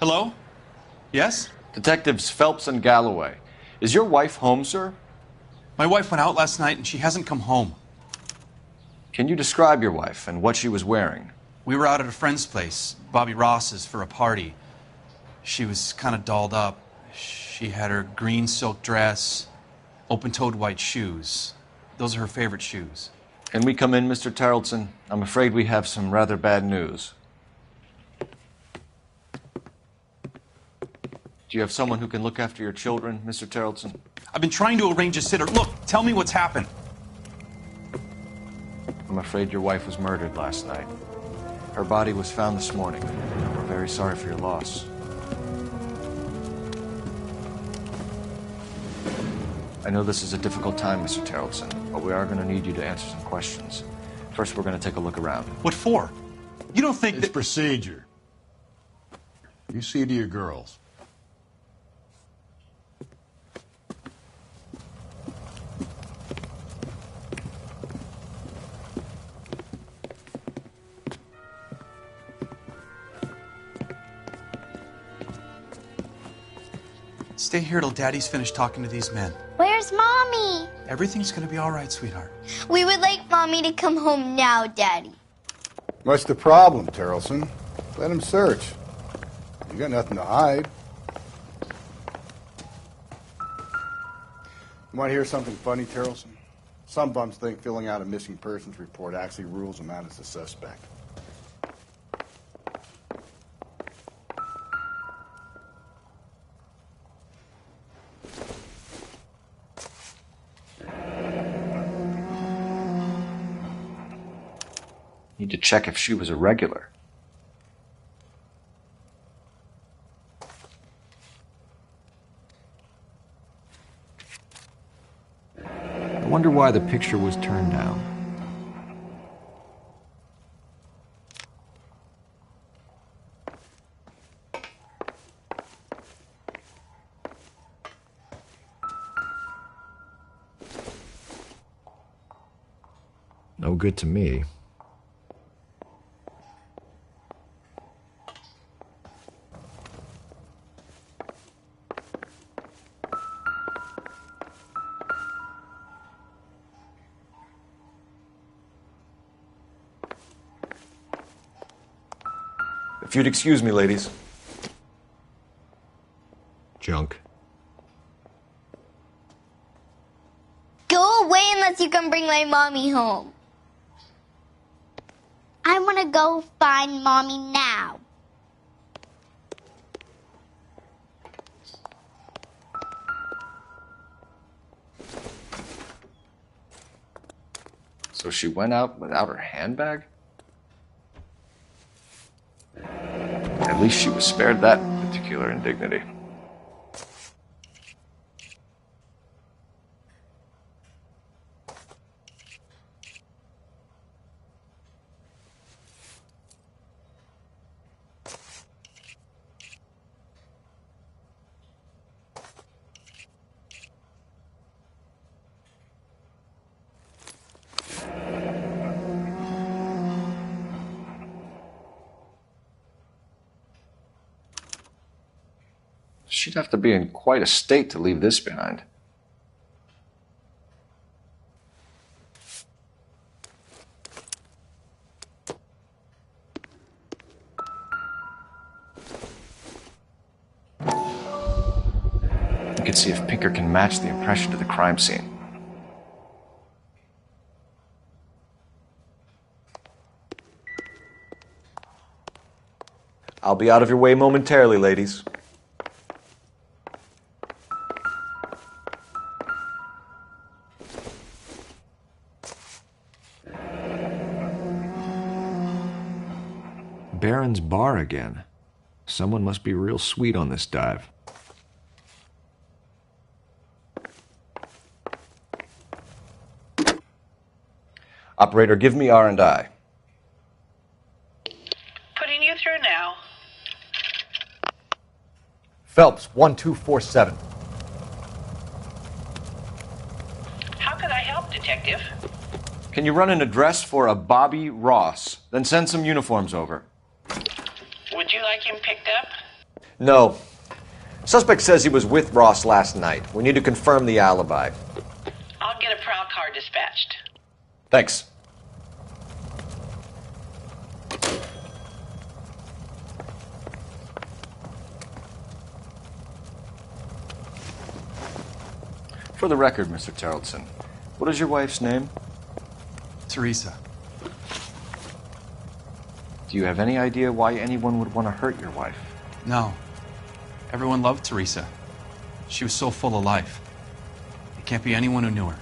Hello? Yes? Detectives Phelps and Galloway. Is your wife home, sir? My wife went out last night and she hasn't come home. Can you describe your wife and what she was wearing? We were out at a friend's place, Bobby Ross's, for a party. She was kind of dolled up. She had her green silk dress, open-toed white shoes. Those are her favorite shoes. Can we come in, Mr. Tarleton? I'm afraid we have some rather bad news. Do you have someone who can look after your children, Mr. Terrelson? I've been trying to arrange a sitter. Look, tell me what's happened. I'm afraid your wife was murdered last night. Her body was found this morning. We're very sorry for your loss. I know this is a difficult time, Mr. Terrelson, but we are going to need you to answer some questions. First, we're going to take a look around. What for? You don't think it's procedure. You see to your girls. Stay here till Daddy's finished talking to these men. Where's Mommy? Everything's gonna be all right, sweetheart. We would like Mommy to come home now, Daddy. What's the problem, Terrelson? Let him search. You got nothing to hide. You want to hear something funny, Terrelson? Some bums think filling out a missing persons report actually rules them out as a suspect. Need to check if she was a regular. I wonder why the picture was turned down. No good to me. If you'd excuse me, ladies. Junk. Go away unless you can bring my Mommy home. I want to go find Mommy now. So she went out without her handbag? At least she was spared that particular indignity. She'd have to be in quite a state to leave this behind. You can see if Pinker can match the impression to the crime scene. I'll be out of your way momentarily, ladies. Baron's bar again. Someone must be real sweet on this dive. Operator, give me R&I. Putting you through now. Phelps, 1247. How can I help, Detective? Can you run an address for a Bobby Ross? Then send some uniforms over. Would you like him picked up? No. Suspect says he was with Ross last night. We need to confirm the alibi. I'll get a prowl car dispatched. Thanks. For the record, Mr. Terrelson, what is your wife's name? Teresa. Do you have any idea why anyone would want to hurt your wife? No. Everyone loved Teresa. She was so full of life. It can't be anyone who knew her.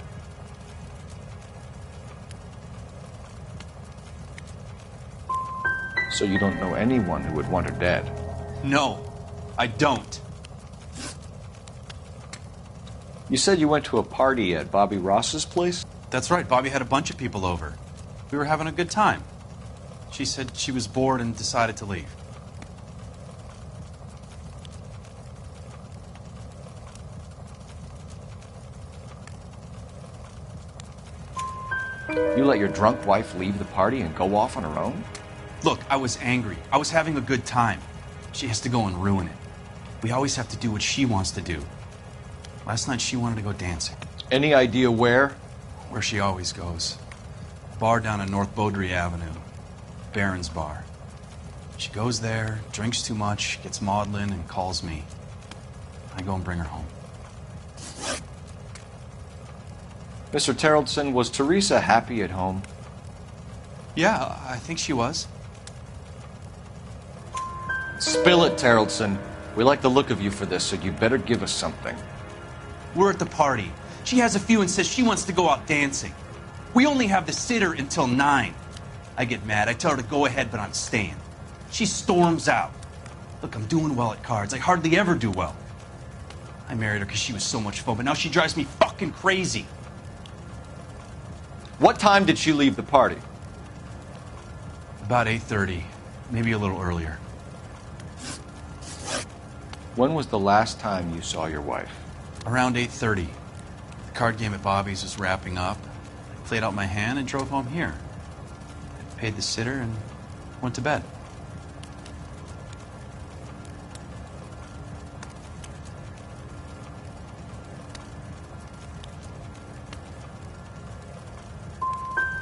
So you don't know anyone who would want her dead? No, I don't. You said you went to a party at Bobby Ross's place? That's right. Bobby had a bunch of people over. We were having a good time. She said she was bored and decided to leave. You let your drunk wife leave the party and go off on her own? Look, I was angry. I was having a good time. She has to go and ruin it. We always have to do what she wants to do. Last night she wanted to go dancing. Any idea where? Where she always goes. A bar down on North Beaudry Avenue. Baron's Bar. She goes there, drinks too much, gets maudlin, and calls me. I go and bring her home. Mr. Terrellson, was Teresa happy at home? Yeah, I think she was. Spill it, Terrellson. We like the look of you for this, so you better give us something. We're at the party. She has a few and says she wants to go out dancing. We only have the sitter until 9. I get mad. I tell her to go ahead, but I'm staying. She storms out. Look, I'm doing well at cards. I hardly ever do well. I married her because she was so much fun, but now she drives me fucking crazy. What time did she leave the party? About 8:30, maybe a little earlier. When was the last time you saw your wife? Around 8:30. The card game at Bobby's was wrapping up. I played out my hand and drove home here. I paid the sitter and went to bed.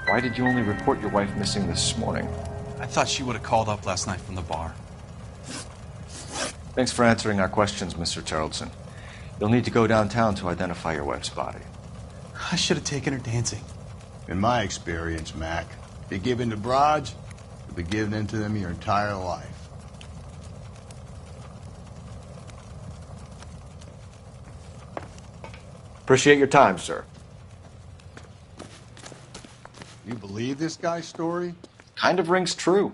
Why did you only report your wife missing this morning? I thought she would have called up last night from the bar. Thanks for answering our questions, Mr. Terrellson. You'll need to go downtown to identify your wife's body. I should have taken her dancing. In my experience, Mac, if you give in to broads, you'll be giving in to them your entire life. Appreciate your time, sir. You believe this guy's story? Kind of rings true.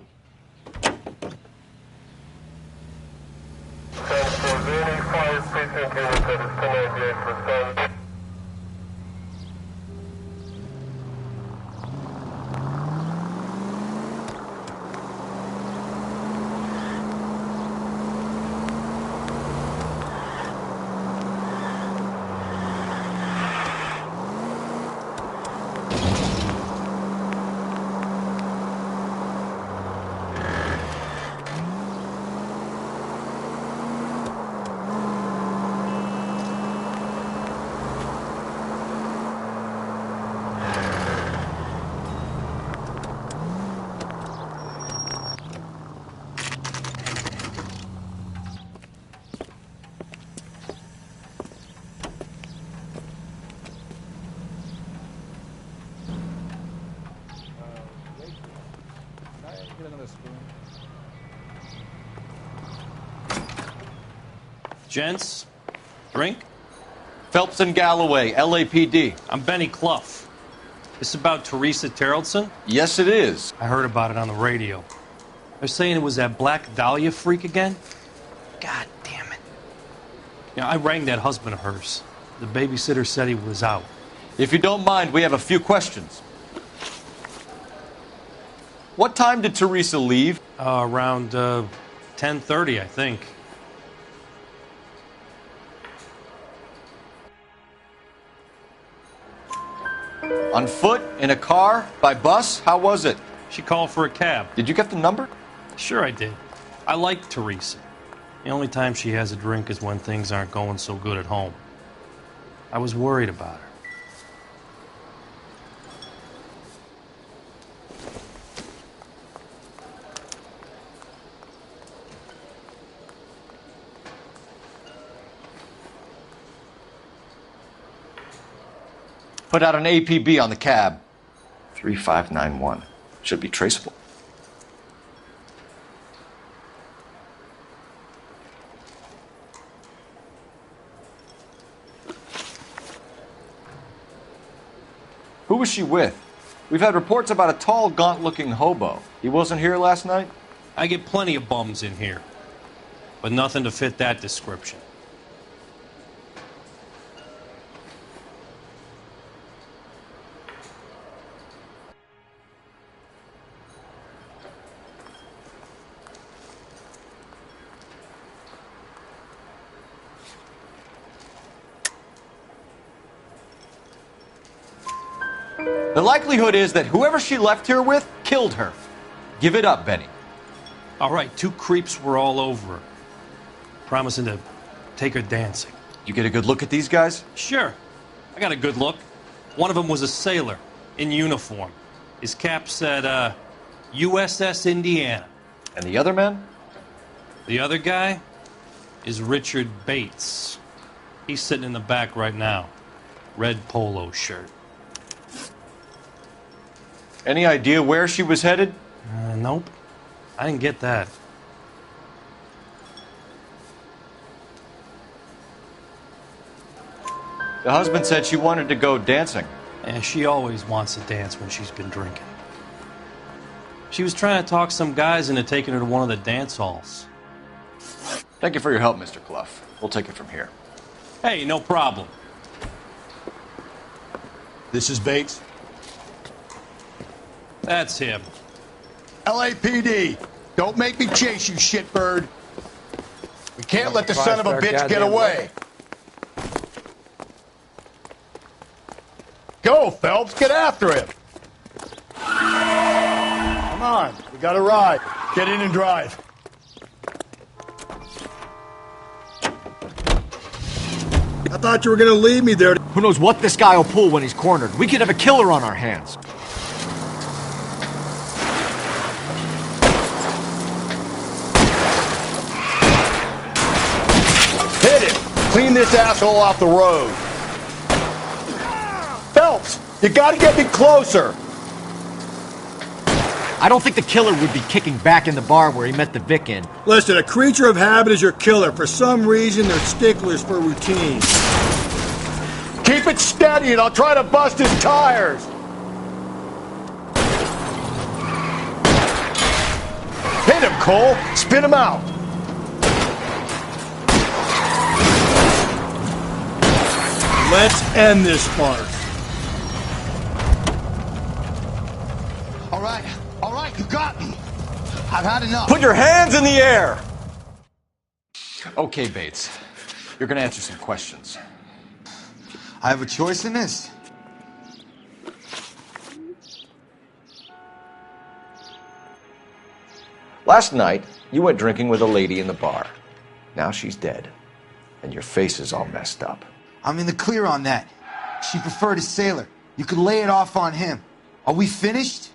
Gents, drink? Phelps and Galloway, LAPD. I'm Benny Clough. This about Teresa Terrellson? Yes, it is. I heard about it on the radio. They're saying it was that black Dalia freak again? God damn it. Yeah, I rang that husband of hers. The babysitter said he was out. If you don't mind, we have a few questions. What time did Teresa leave? Around 10:30, I think. On foot? In a car? By bus? How was it? She called for a cab. Did you get the number? Sure I did. I like Teresa. The only time she has a drink is when things aren't going so good at home. I was worried about her. Put out an APB on the cab. 3591. Should be traceable. Who was she with? We've had reports about a tall, gaunt-looking hobo. He wasn't here last night? I get plenty of bums in here, but nothing to fit that description. The likelihood is that whoever she left here with killed her. Give it up, Benny. All right, 2 creeps were all over her, promising to take her dancing. You get a good look at these guys? Sure. I got a good look. One of them was a sailor in uniform. His cap said, USS Indiana. And the other man? The other guy is Richard Bates. He's sitting in the back right now. Red polo shirt. Any idea where she was headed? Nope. I didn't get that. The husband said she wanted to go dancing. And she always wants to dance when she's been drinking. She was trying to talk some guys into taking her to one of the dance halls. Thank you for your help, Mr. Clough. We'll take it from here. Hey, no problem. This is Bates. That's him. LAPD, don't make me chase you, shitbird. We can't let the son of a bitch get away. Go, Phelps, get after him. Come on, we got a ride. Get in and drive. I thought you were gonna leave me there. Who knows what this guy will pull when he's cornered? We could have a killer on our hands. Hit him! Clean this asshole off the road. Phelps, you gotta get me closer. I don't think the killer would be kicking back in the bar where he met the Vic in. Listen, a creature of habit is your killer. For some reason, they're sticklers for routine. Keep it steady and I'll try to bust his tires. Hit him, Cole. Spin him out. Let's end this farce. All right, you got me. I've had enough. Put your hands in the air! Okay, Bates. You're gonna answer some questions. I have a choice in this. Last night, you went drinking with a lady in the bar. Now she's dead. And your face is all messed up. I'm in the clear on that. She preferred a sailor. You could lay it off on him. Are we finished?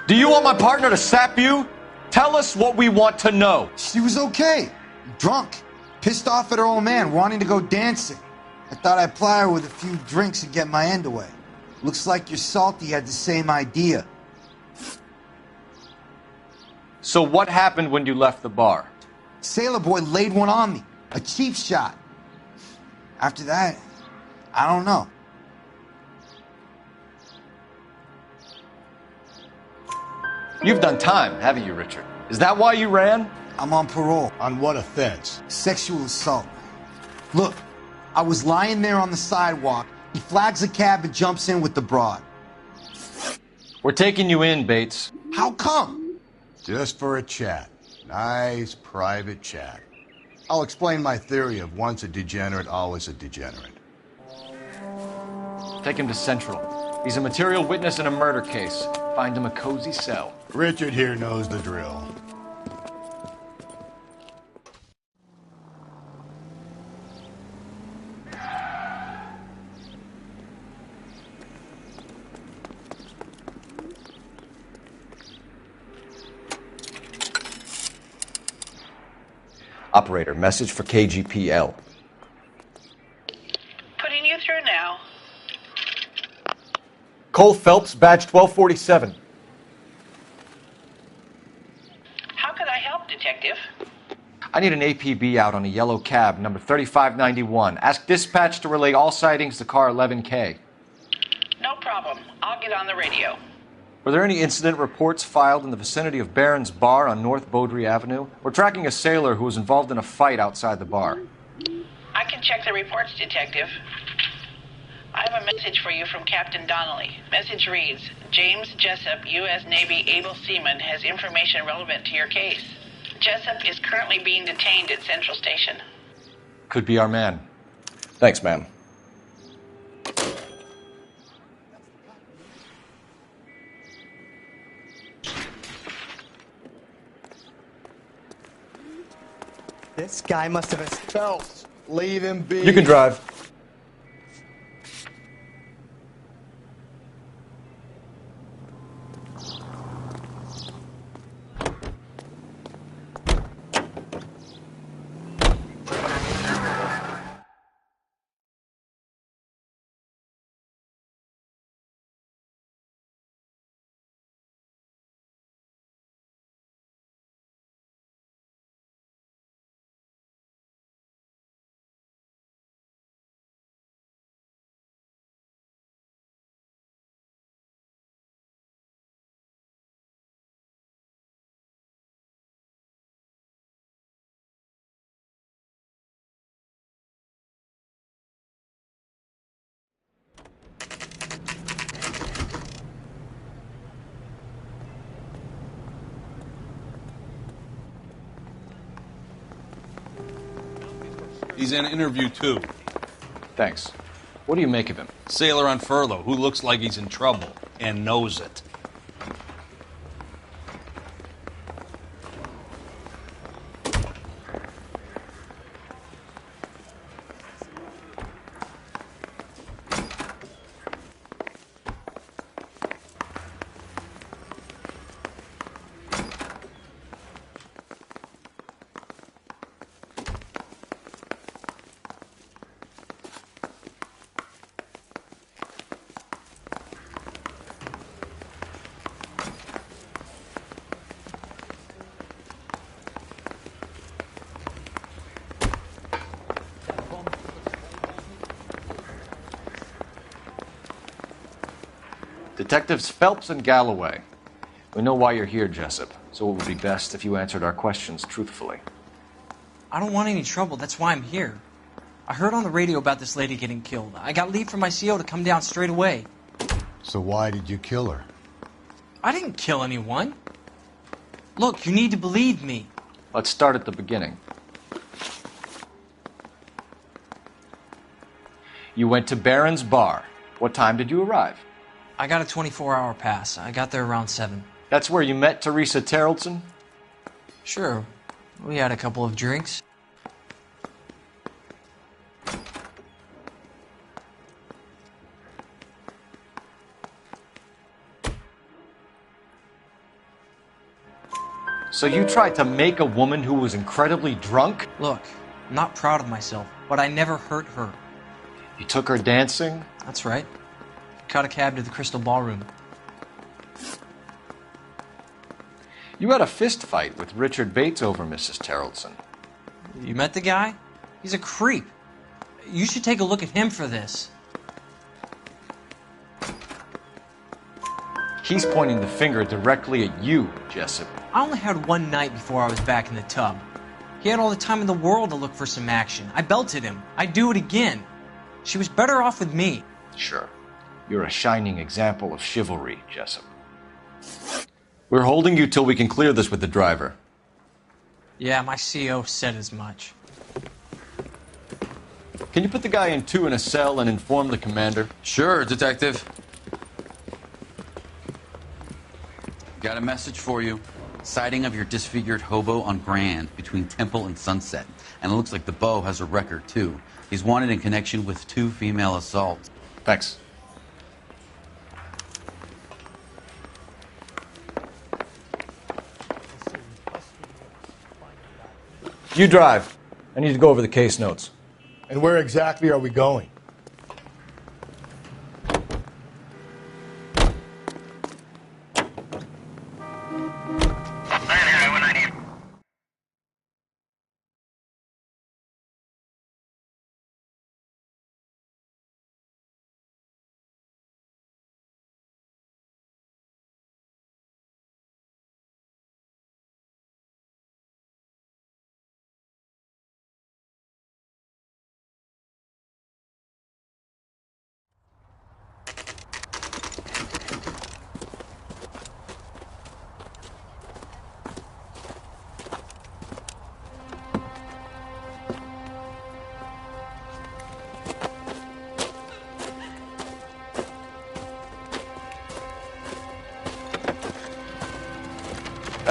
Do you want my partner to sap you? Tell us what we want to know. She was okay. Drunk. Pissed off at her old man, wanting to go dancing. I thought I'd ply her with a few drinks and get my end away. Looks like your Salty had the same idea. So what happened when you left the bar? Sailor boy laid one on me. A cheap shot. After that, I don't know. You've done time, haven't you, Richard? Is that why you ran? I'm on parole. On what offense? Sexual assault. Look, I was lying there on the sidewalk. He flags a cab and jumps in with the broad. We're taking you in, Bates. How come? Just for a chat. Nice private chat. I'll explain my theory of once a degenerate, always a degenerate. Take him to Central. He's a material witness in a murder case. Find him a cozy cell. Richard here knows the drill. Operator, message for KGPL. Putting you through now. Cole Phelps, badge 1247. How can I help, Detective? I need an APB out on a yellow cab, number 3591. Ask dispatch to relay all sightings to car 11K. No problem. I'll get on the radio. Were there any incident reports filed in the vicinity of Barron's Bar on North Beaudry Avenue? We're tracking a sailor who was involved in a fight outside the bar. I can check the reports, Detective. I have a message for you from Captain Donnelly. Message reads, James Jessup, U.S. Navy able seaman, has information relevant to your case. Jessup is currently being detained at Central Station. Could be our man. Thanks, ma'am. This guy must have Phelps, leave him be. You can drive. He's in interview 2. Thanks. What do you make of him? Sailor on furlough who looks like he's in trouble and knows it. Detectives Phelps and Galloway. We know why you're here, Jessup, so it would be best if you answered our questions truthfully. I don't want any trouble. That's why I'm here. I heard on the radio about this lady getting killed. I got leave from my CO to come down straight away. So why did you kill her? I didn't kill anyone. Look, you need to believe me. Let's start at the beginning. You went to Barron's Bar. What time did you arrive? I got a 24-hour pass. I got there around 7. That's where you met Teresa Terrelson? Sure. We had a couple of drinks. So you tried to make a woman who was incredibly drunk? Look, I'm not proud of myself, but I never hurt her. You took her dancing? That's right. Caught a cab to the Crystal Ballroom. You had a fist fight with Richard Bates over Mrs. Terrelson. You met the guy? He's a creep. You should take a look at him for this. He's pointing the finger directly at you, Jessup. I only had one night before I was back in the tub. He had all the time in the world to look for some action. I belted him. I'd do it again. She was better off with me. Sure. You're a shining example of chivalry, Jessup. We're holding you till we can clear this with the driver. Yeah, my CO said as much. Can you put the guy in 2 in a cell and inform the commander? Sure, Detective. Got a message for you. Sighting of your disfigured hobo on Grand between Temple and Sunset. And it looks like the Beau has a record, too. He's wanted in connection with 2 female assaults. Thanks. You drive. I need to go over the case notes. And where exactly are we going?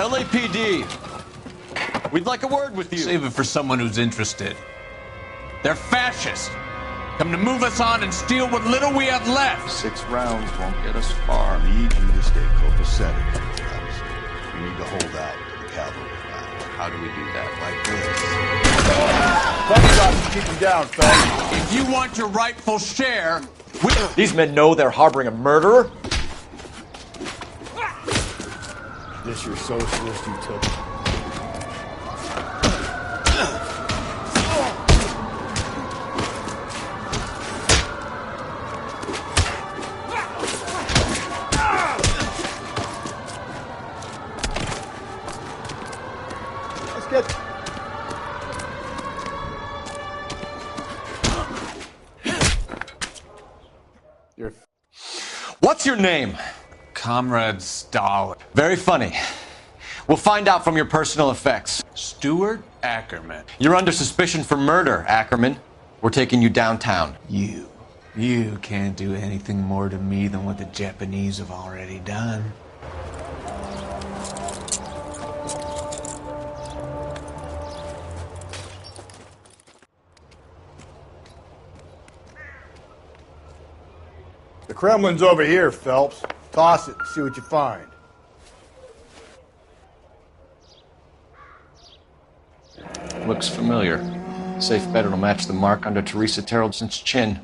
LAPD. We'd like a word with you. Save it for someone who's interested. They're fascists. Come to move us on and steal what little we have left. 6 rounds won't get us far. I need you to stay copacetic. We need to hold out to the cavalry line. How do we do that? Like this. Keep him down, fellas. If you want your rightful share, These men know they're harboring a murderer? This your socialist utopia. Let's get... What's your name? Comrade Dalia. Very funny. We'll find out from your personal effects. Stuart Ackerman. You're under suspicion for murder, Ackerman. We're taking you downtown. You can't do anything more to me than what the Japanese have already done. The Kremlin's over here, Phelps. Toss it and see what you find. Looks familiar. Safe bet it'll match the mark under Teresa Terrelson's chin.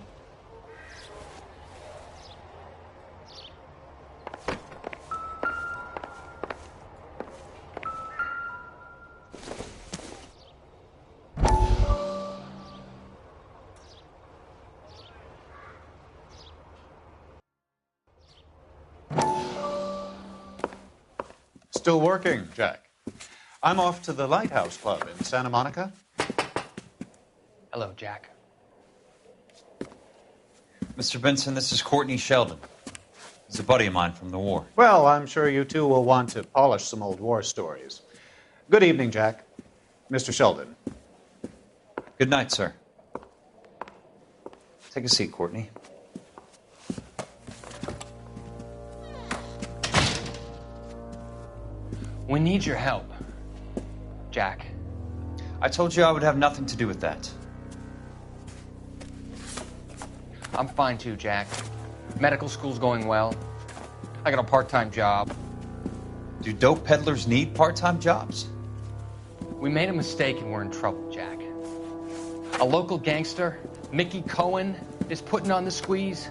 Still working, Jack. I'm off to the Lighthouse Club in Santa Monica. Hello, Jack. Mr. Benson, this is Courtney Sheldon. He's a buddy of mine from the war. Well, I'm sure you two will want to polish some old war stories. Good evening, Jack. Mr. Sheldon. Good night, sir. Take a seat, Courtney. We need your help, Jack. I told you I would have nothing to do with that. I'm fine too, Jack. Medical school's going well. I got a part-time job. Do dope peddlers need part-time jobs? We made a mistake and we're in trouble, Jack. A local gangster, Mickey Cohen, is putting on the squeeze.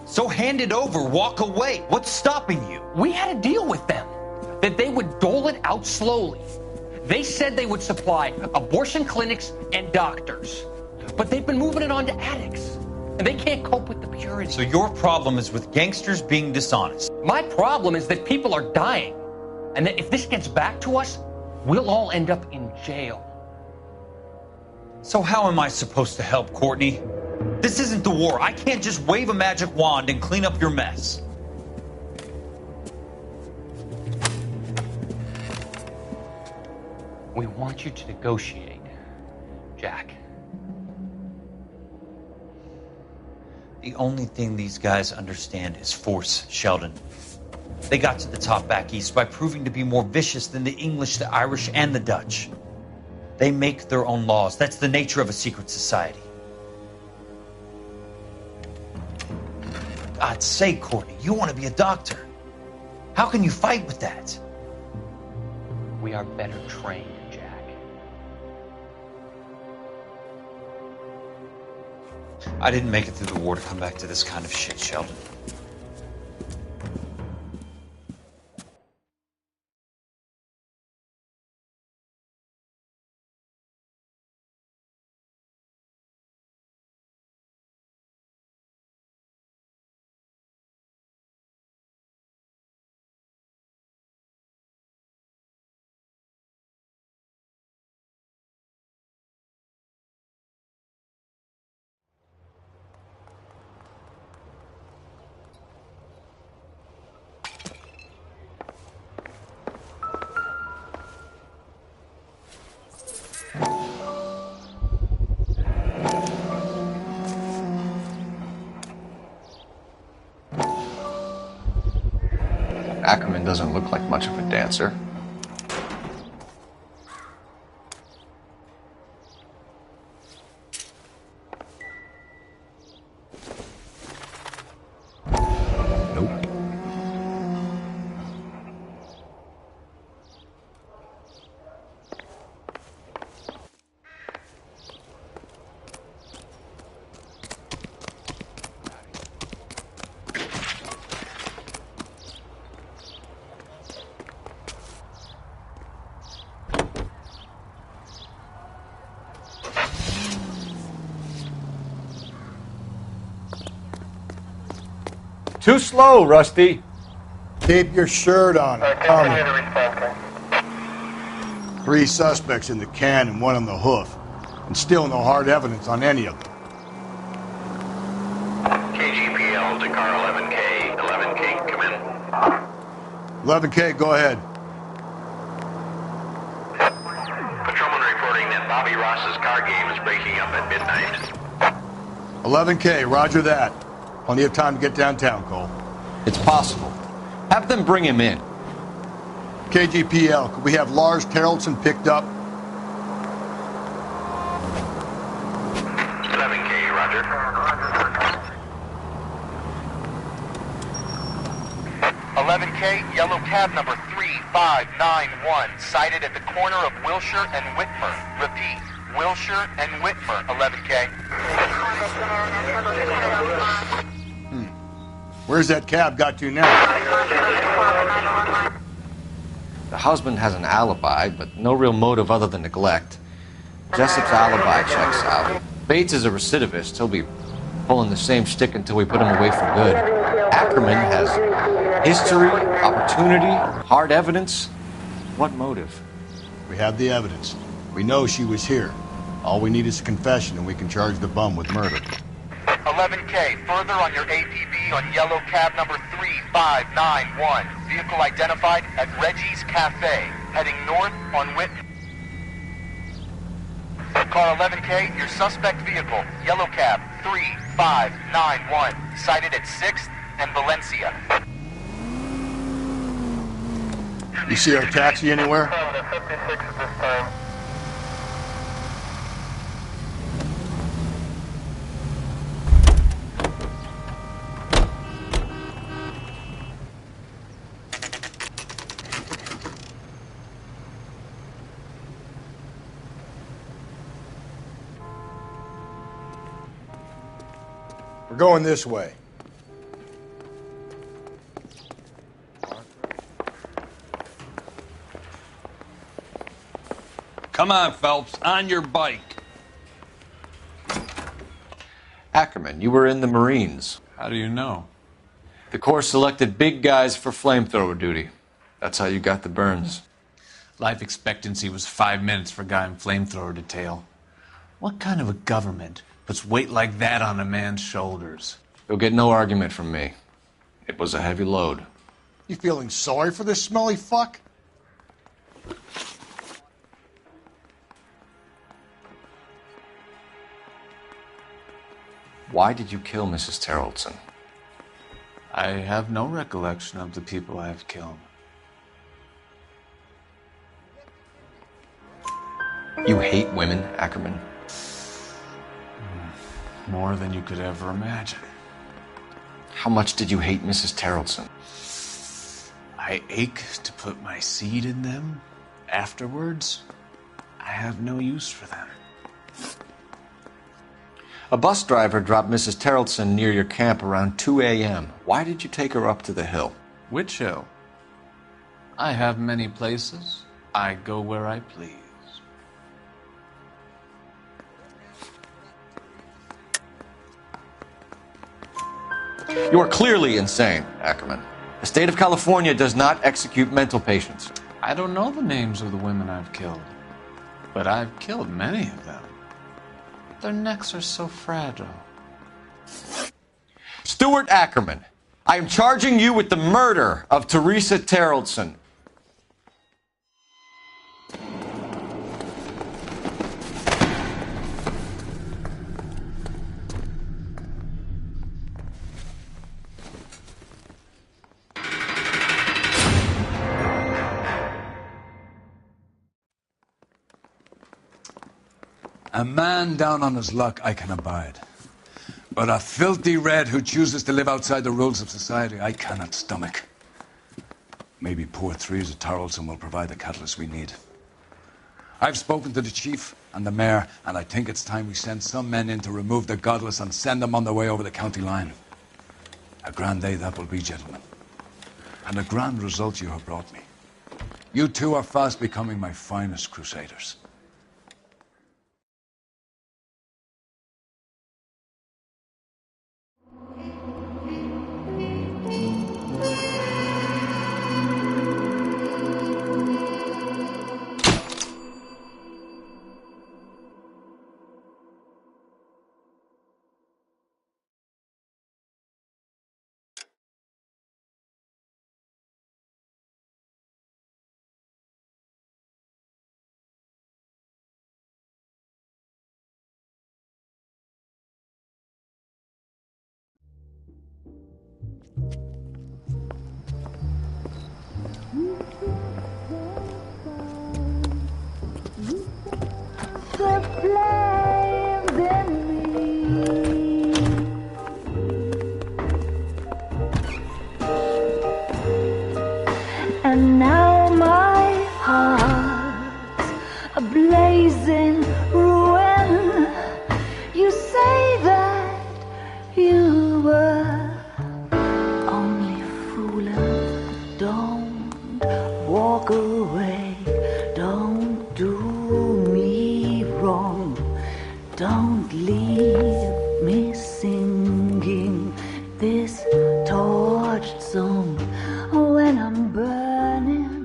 So hand it over, walk away. What's stopping you? We had a deal with them that they would dole it out slowly. They said they would supply abortion clinics and doctors, but they've been moving it on to addicts, and they can't cope with the purity. So your problem is with gangsters being dishonest? My problem is that people are dying, and that if this gets back to us, we'll all end up in jail. So how am I supposed to help, Courtney? This isn't the war. I can't just wave a magic wand and clean up your mess. We want you to negotiate, Jack. The only thing these guys understand is force, Sheldon. They got to the top back east by proving to be more vicious than the English, the Irish, and the Dutch. They make their own laws. That's the nature of a secret society. God's sake, Courtney, you want to be a doctor. How can you fight with that? We are better trained, Jack. I didn't make it through the war to come back to this kind of shit, Sheldon. Ackerman doesn't look like much of a dancer. Too slow, Rusty. Keep your shirt on. I'm coming. 3 suspects in the can and 1 on the hoof. And still no hard evidence on any of them. KGPL to car 11K. 11K, come in. 11K, go ahead. Patrolman reporting that Bobby Ross's car game is breaking up at midnight. 11K, roger that. Plenty of time to get downtown, Cole. It's possible. Have them bring him in. KGPL, could we have Lars Terrelson picked up? 11K, roger. 11K, yellow cab number 3591, sighted at the corner of Wilshire and Whitmer. Repeat, Wilshire and Whitmer, 11K. Where's that cab got to now? The husband has an alibi, but no real motive other than neglect. Jessup's alibi checks out. Bates is a recidivist. He'll be pulling the same stick until we put him away for good. Ackerman has history, opportunity, hard evidence. What motive? We have the evidence. We know she was here. All we need is a confession and we can charge the bum with murder. 11K, further on your APB on yellow cab number 3591. Vehicle identified at Reggie's Cafe, heading north on Whitmer. Car 11K, your suspect vehicle, yellow cab 3591, sighted at 6th and Valencia. You see our taxi anywhere? 56 at this time. We're going this way. Come on, Phelps, on your bike. Ackerman, you were in the Marines. How do you know? The Corps selected big guys for flamethrower duty. That's how you got the burns. Life expectancy was 5 minutes for a guy in flamethrower detail. What kind of a government puts weight like that on a man's shoulders? You'll get no argument from me. It was a heavy load. You feeling sorry for this smelly fuck? Why did you kill Mrs. Terrelson? I have no recollection of the people I have killed. You hate women, Ackerman? More than you could ever imagine. How much did you hate Mrs. Terrelson? I ache to put my seed in them. Afterwards, I have no use for them. A bus driver dropped Mrs. Terrelson near your camp around 2 a.m. Why did you take her up to the hill? Which hill? I have many places. I go where I please. You are clearly insane, Ackerman. The state of California does not execute mental patients. I don't know the names of the women I've killed, but I've killed many of them. Their necks are so fragile. Stuart Ackerman, I am charging you with the murder of Teresa Terrelson. A man down on his luck I can abide. But a filthy red who chooses to live outside the rules of society, I cannot stomach. Maybe poor Threes of Tarleton will provide the catalyst we need. I've spoken to the chief and the mayor, and I think it's time we send some men in to remove the godless and send them on their way over the county line. A grand day that will be, gentlemen. And a grand result you have brought me. You two are fast becoming my finest crusaders. The flames in me. And now my heart's a blazing ruin. You say that you were only fooling. Don't walk away. Don't do me wrong. Don't leave me singing this torched song when I'm burning.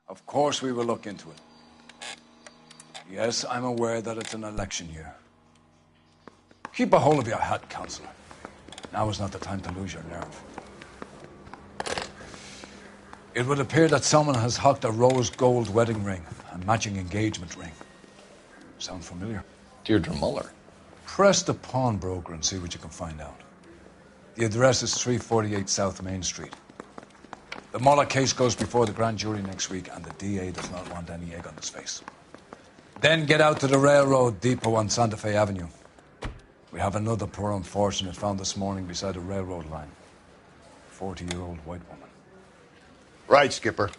Of course we will look into it. Yes, I'm aware that it's an election year. Keep a hold of your hat, Counselor. Now is not the time to lose your nerve. It would appear that someone has hocked a rose gold wedding ring and matching engagement ring. Sound familiar? Deirdre Muller. Press the pawnbroker and see what you can find out. The address is 348 South Main Street. The Muller case goes before the grand jury next week, and the DA does not want any egg on his face. Then get out to the railroad depot on Santa Fe Avenue. We have another poor unfortunate found this morning beside a railroad line. 40-year-old white woman. Right, Skipper.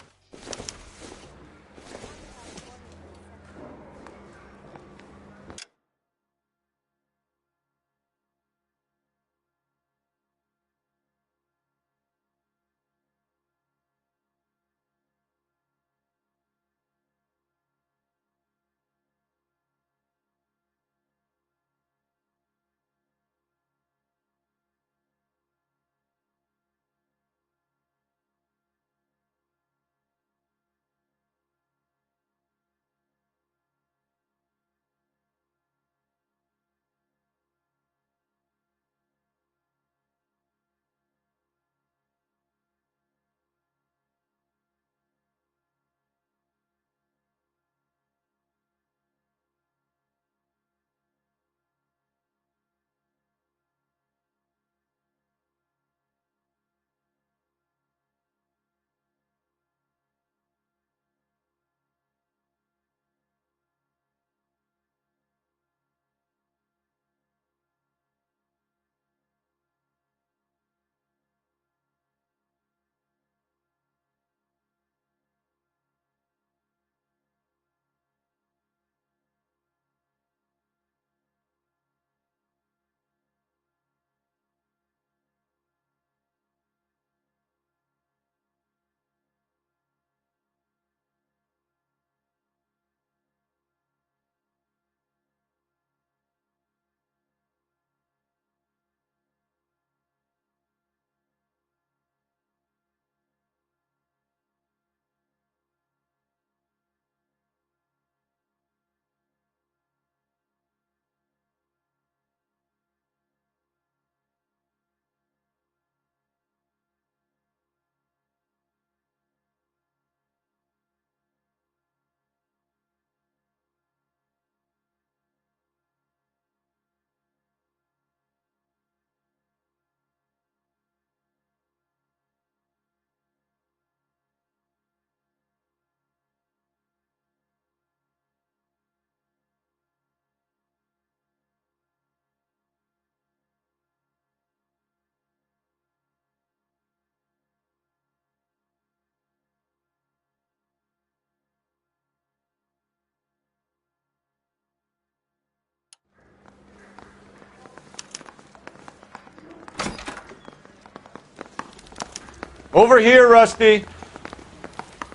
Over here, Rusty.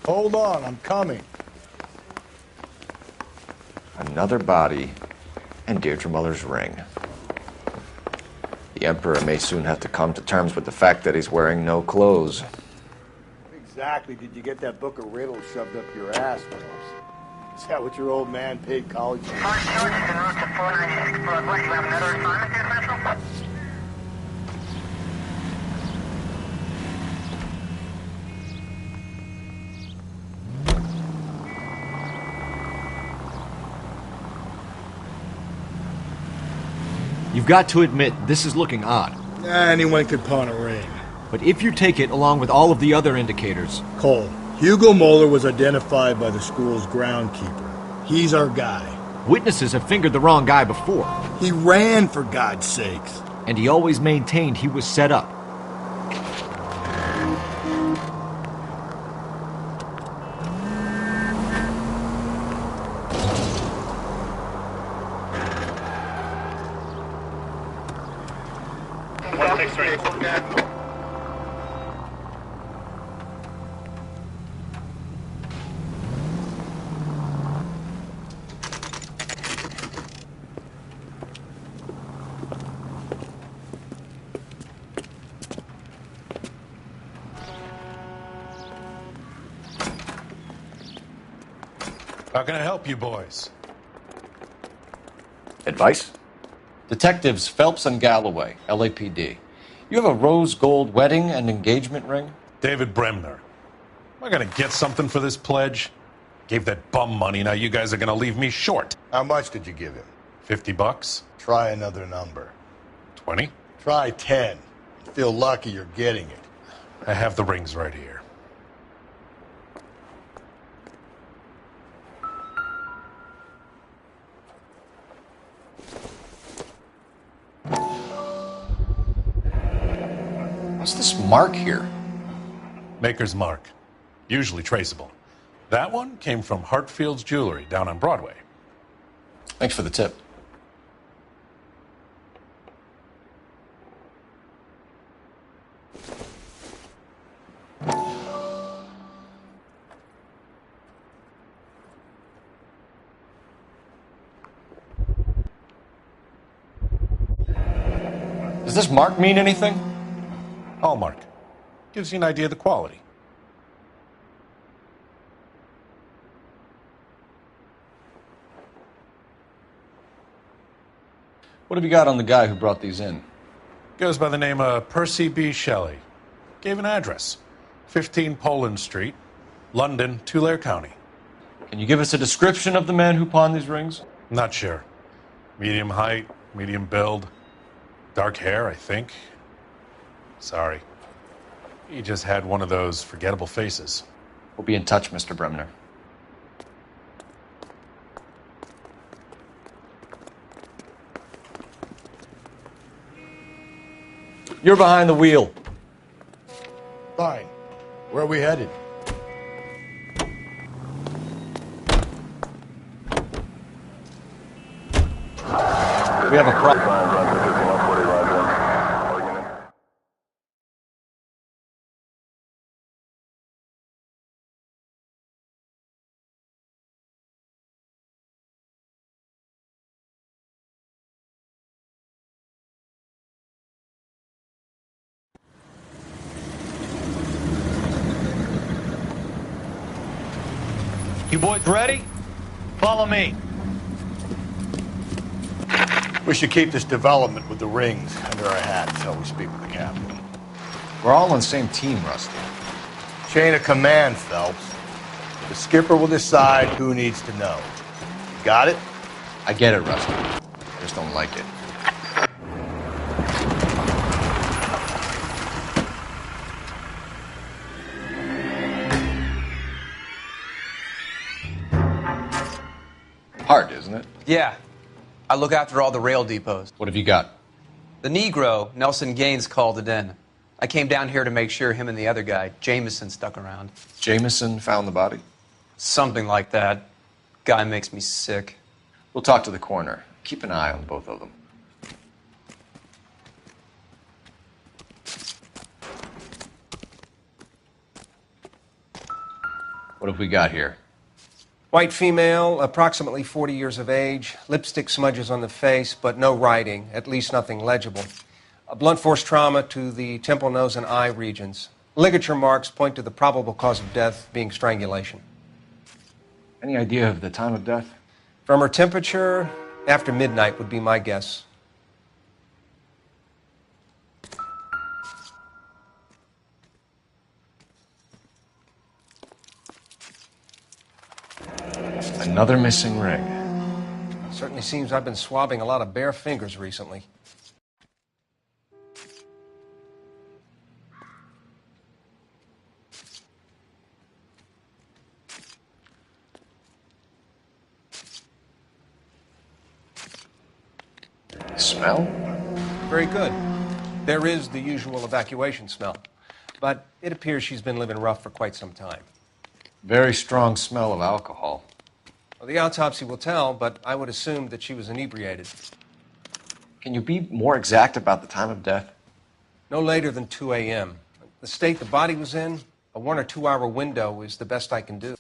Hold on, I'm coming. Another body and Deirdre Muller's ring. The Emperor may soon have to come to terms with the fact that he's wearing no clothes. Exactly did you get that book of riddles shoved up your ass, Mills? Is that what your old man paid college for? 5 George en route to 496 Broadway. Do you have another assignment there, Central? You've got to admit, this is looking odd. Anyone could pawn a ring. But if you take it along with all of the other indicators... Cole, Hugo Moeller was identified by the school's groundkeeper. He's our guy. Witnesses have fingered the wrong guy before. He ran, for God's sakes. And he always maintained he was set up. How can I help you boys? Advice? Detectives Phelps and Galloway, LAPD. You have a rose gold wedding and engagement ring? David Bremner. Am I gonna get something for this pledge? Gave that bum money, now you guys are gonna leave me short. How much did you give him? $50? Try another number. 20? Try 10. Feel lucky you're getting it. I have the rings right here. What's this mark here? Maker's mark. Usually traceable. That one came from Hartfield's Jewelry down on Broadway. Thanks for the tip. Does this mark mean anything? Hallmark. Gives you an idea of the quality. What have you got on the guy who brought these in? Goes by the name of Percy B. Shelley. Gave an address. 15 Poland Street, London, Tulare County. Can you give us a description of the man who pawned these rings? Not sure. Medium height, medium build. Dark hair, I think. Sorry. He just had one of those forgettable faces. We'll be in touch, Mr. Bremner. You're behind the wheel. Fine. Where are we headed? We have a problem. You boys ready? Follow me. We should keep this development with the rings under our hats until we speak with the captain. We're all on the same team, Rusty. Chain of command, Phelps. The skipper will decide who needs to know. Got it? I get it, Rusty. I just don't like it. Hard, isn't it? Yeah. I look after all the rail depots. What have you got? The Negro, Nelson Gaines, called it in. I came down here to make sure him and the other guy, Jameson, stuck around. Jameson found the body? Something like that. Guy makes me sick. We'll talk to the coroner. Keep an eye on both of them. What have we got here? White female, approximately 40 years of age, lipstick smudges on the face, but no writing, at least nothing legible. A blunt force trauma to the temple, nose, and eye regions. Ligature marks point to the probable cause of death being strangulation. Any idea of the time of death? From her temperature, after midnight would be my guess. Another missing ring. Certainly seems I've been swabbing a lot of bare fingers recently. Smell? Very good. There is the usual evacuation smell, but it appears she's been living rough for quite some time. Very strong smell of alcohol. Well, the autopsy will tell, but I would assume that she was inebriated. Can you be more exact about the time of death? No later than 2 a.m. The state the body was in, a 1 or 2 hour window is the best I can do.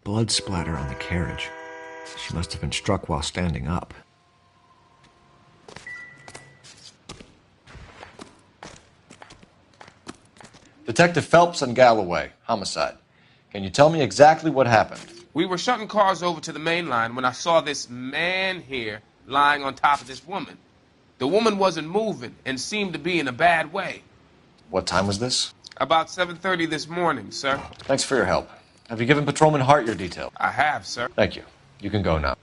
Blood splatter on the carriage. She must have been struck while standing up. Detective Phelps and Galloway, homicide. Can you tell me exactly what happened? We were shutting cars over to the main line when I saw this man here lying on top of this woman. The woman wasn't moving and seemed to be in a bad way. What time was this? About 7:30 this morning, sir. Thanks for your help. Have you given Patrolman Hart your detail? I have, sir. Thank you. You can go now.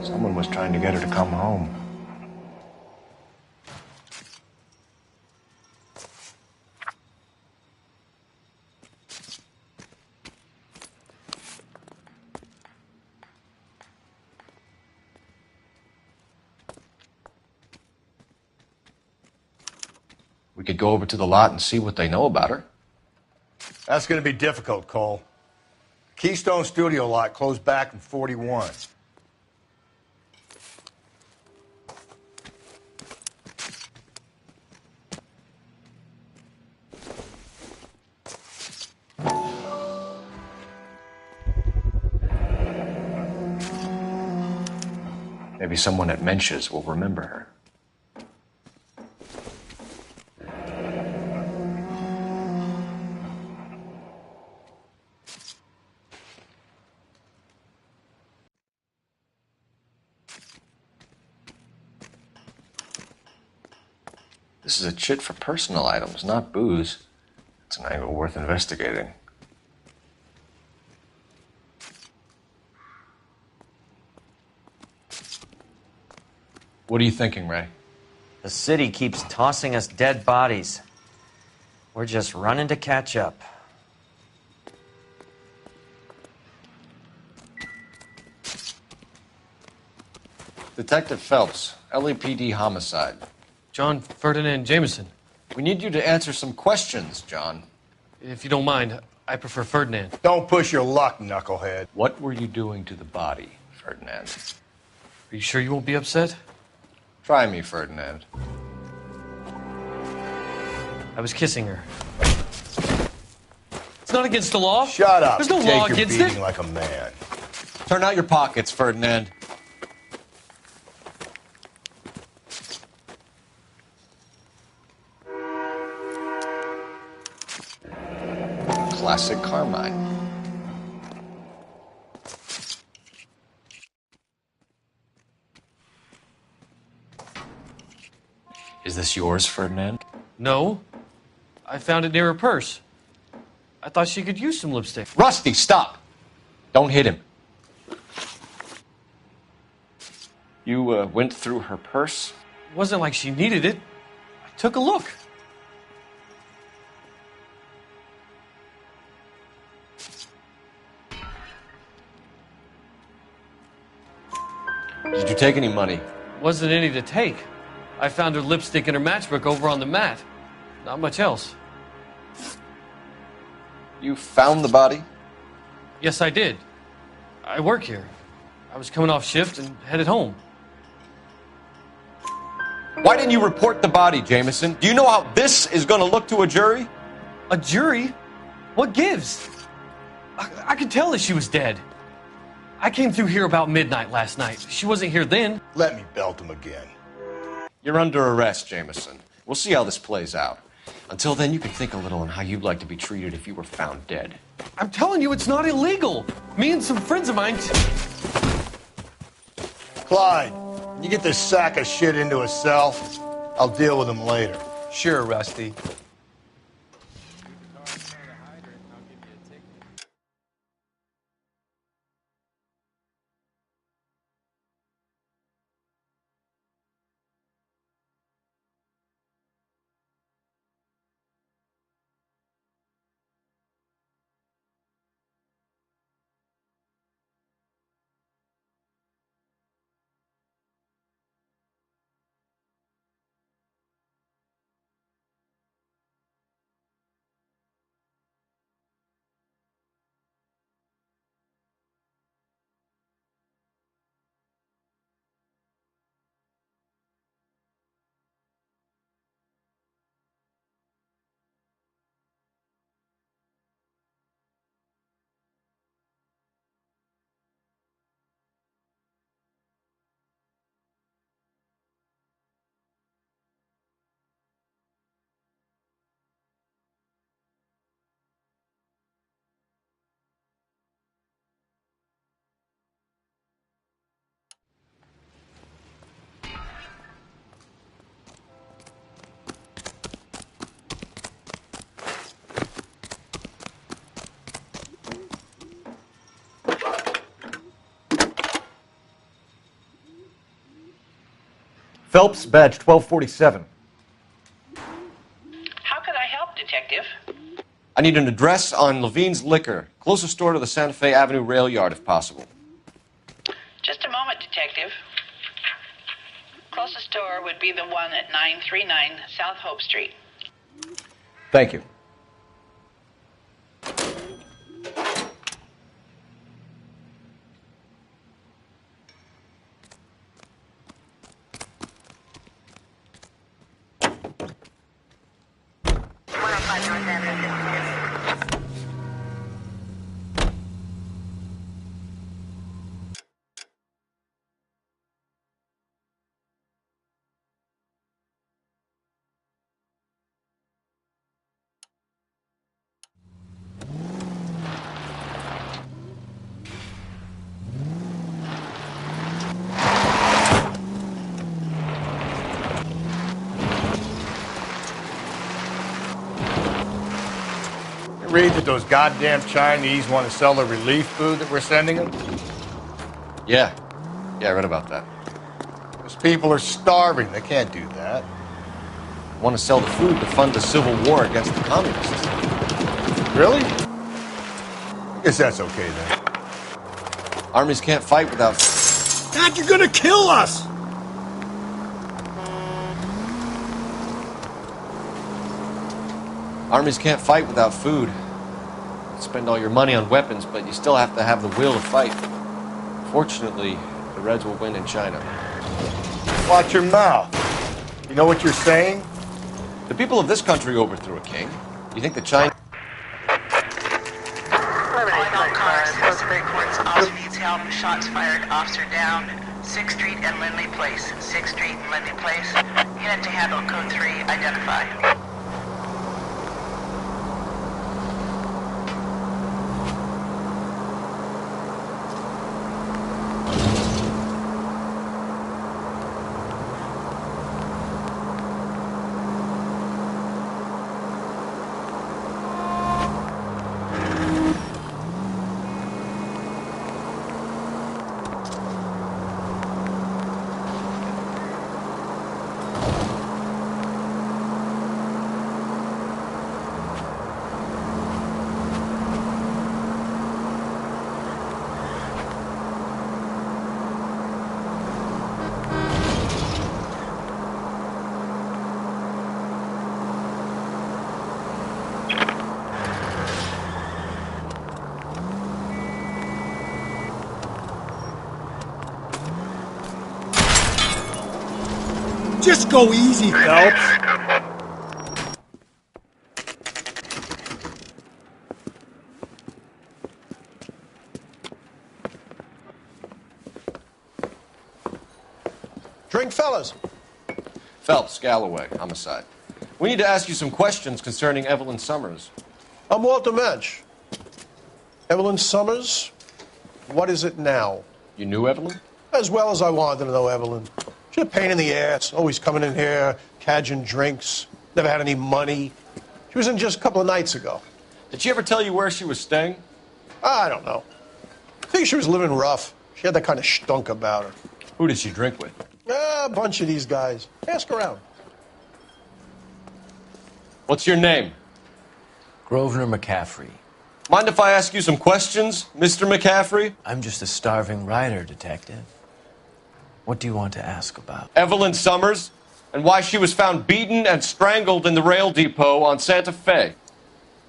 Someone was trying to get her to come home. We could go over to the lot and see what they know about her. That's going to be difficult, Cole. Keystone Studio lot closed back in 41. Maybe someone at Mensch's will remember her. This is a chit for personal items, not booze. It's an angle worth investigating. What are you thinking, Ray? The city keeps tossing us dead bodies. We're just running to catch up. Detective Phelps, LAPD homicide. John Ferdinand Jameson. We need you to answer some questions, John. If you don't mind, I prefer Ferdinand. Don't push your luck, knucklehead. What were you doing to the body, Ferdinand? Are you sure you won't be upset? Try me, Ferdinand. I was kissing her. It's not against the law. Shut up. There's no Take law your against beating it. like a man. Turn out your pockets, Ferdinand. Classic Carmine. Is this yours, Ferdinand? No. I found it near her purse. I thought she could use some lipstick. Rusty, stop! Don't hit him. You went through her purse? It wasn't like she needed it. I took a look. Did you take any money? Wasn't any to take. I found her lipstick in her matchbook over on the mat. Not much else. You found the body? Yes, I did. I work here. I was coming off shift and headed home. Why didn't you report the body, Jameson? Do you know how this is going to look to a jury? A jury? What gives? I could tell that she was dead. I came through here about midnight last night. She wasn't here then. Let me belt him again. You're under arrest, Jameson. We'll see how this plays out. Until then, you can think a little on how you'd like to be treated if you were found dead. I'm telling you, it's not illegal. Me and some friends of mine... Clyde, you get this sack of shit into a cell. I'll deal with him later. Sure, Rusty. Phelps, badge 1247. How could I help, Detective? I need an address on Levine's Liquor. Closest store to the Santa Fe Avenue rail yard, if possible. Just a moment, Detective. Closest store would be the one at 939 South Hope Street. Thank you. Read that those goddamn Chinese want to sell the relief food that we're sending them? Yeah, I read about that. Those people are starving. They can't do that. Want to sell the food to fund the civil war against the communists. Really? Guess that's okay then. Armies can't fight without... Dad, you're gonna kill us! Armies can't fight without food. You spend all your money on weapons, but you still have to have the will to fight. Fortunately, the Reds will win in China. Watch your mouth. You know what you're saying? The people of this country overthrew a king. You think the China... All cars, suspect reports officer needs help, shots fired, officer down, 6th Street and Lindley Place. 6th Street and Lindley Place. Unit to handle code 3, identify. Just go easy, Phelps. Drink, fellas. Phelps, Galloway, homicide. We need to ask you some questions concerning Evelyn Summers. I'm Walter Mensch. Evelyn Summers? What is it now? You knew Evelyn? As well as I wanted to know Evelyn. She's a pain in the ass, always coming in here, cadging drinks, never had any money. She was in just a couple of nights ago. Did she ever tell you where she was staying? I don't know. I think she was living rough. She had that kind of stunk about her. Who did she drink with? A bunch of these guys. Ask around. What's your name? Grosvenor McCaffrey. Mind if I ask you some questions, Mr. McCaffrey? I'm just a starving writer, Detective. What do you want to ask about? Evelyn Summers, and why she was found beaten and strangled in the rail depot on Santa Fe.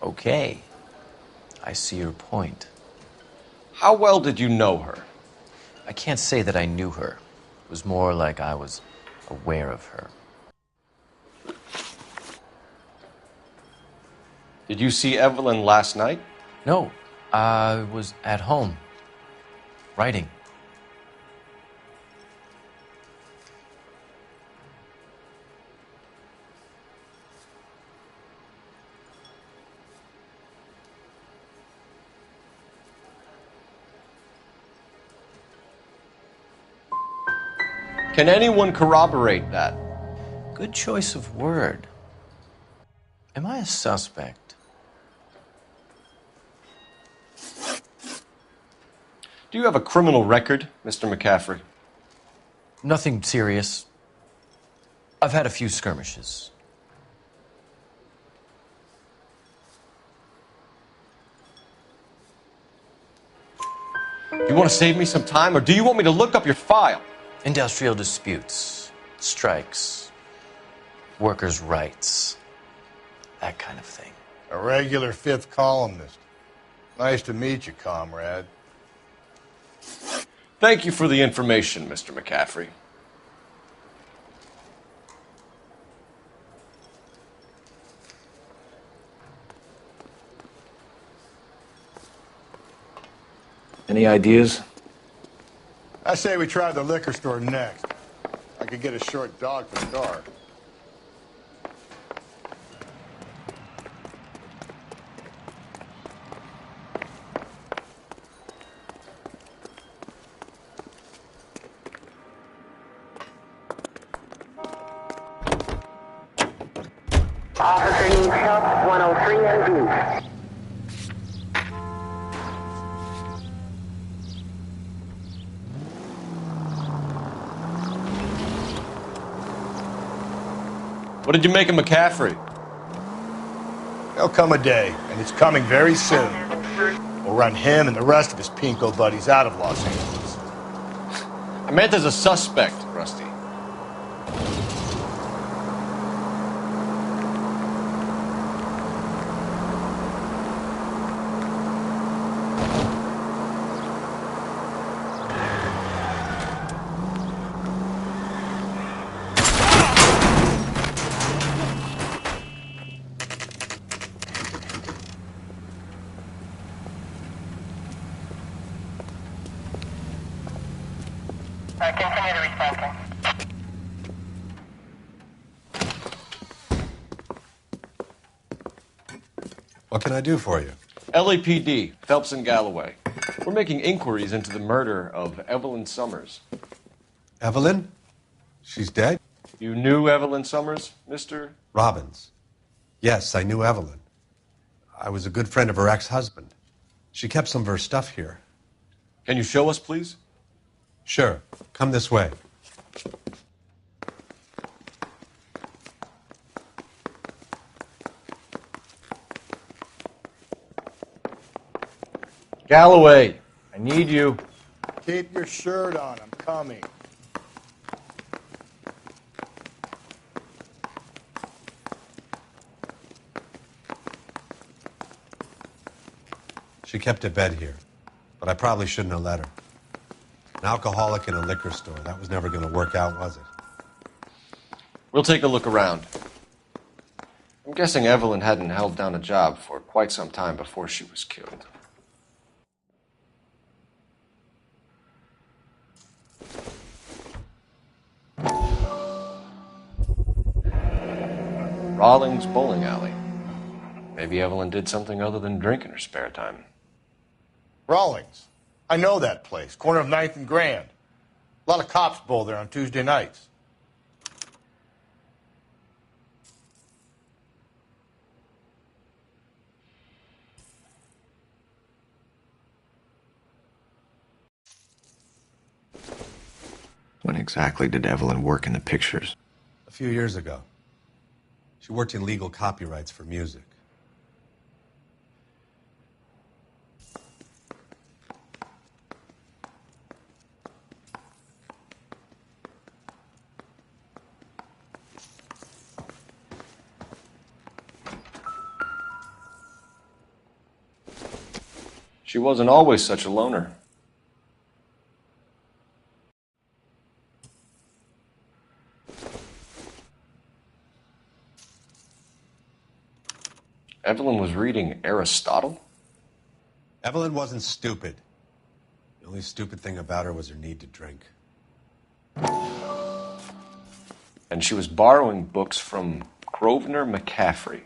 Okay. I see your point. How well did you know her? I can't say that I knew her. It was more like I was aware of her. Did you see Evelyn last night? No. I was at home. Writing. Can anyone corroborate that? Good choice of word. Am I a suspect? Do you have a criminal record, Mr. McCaffrey? Nothing serious. I've had a few skirmishes. Do you want to save me some time, or do you want me to look up your file? Industrial disputes, strikes, workers' rights, that kind of thing. A regular fifth columnist. Nice to meet you, comrade. Thank you for the information, Mr. McCaffrey. Any ideas? I say we try the liquor store next. I could get a short dog for the car. Officer needs help, 103 and B. What did you make of McCaffrey? There'll come a day, and it's coming very soon. We'll run him and the rest of his pinko buddies out of Los Angeles. I meant as a suspect, Rusty. Terminator responding. What can I do for you? LAPD, Phelps and Galloway. We're making inquiries into the murder of Evelyn Summers. Evelyn? She's dead? You knew Evelyn Summers, Mr. Robbins. Yes, I knew Evelyn. I was a good friend of her ex-husband. She kept some of her stuff here. Can you show us, please? Sure. Come this way. Galloway, I need you. Keep your shirt on. I'm coming. She kept a bed here, but I probably shouldn't have let her. An alcoholic in a liquor store. That was never going to work out, was it? We'll take a look around. I'm guessing Evelyn hadn't held down a job for quite some time before she was killed. Rawlings Bowling Alley. Maybe Evelyn did something other than drink in her spare time. Rawlings. I know that place. Corner of 9th and Grand. A lot of cops bowl there on Tuesday nights. When exactly did Evelyn work in the pictures? A few years ago. She worked in legal copyrights for music. She wasn't always such a loner. Evelyn was reading Aristotle? Evelyn wasn't stupid. The only stupid thing about her was her need to drink. And she was borrowing books from Grosvenor McCaffrey.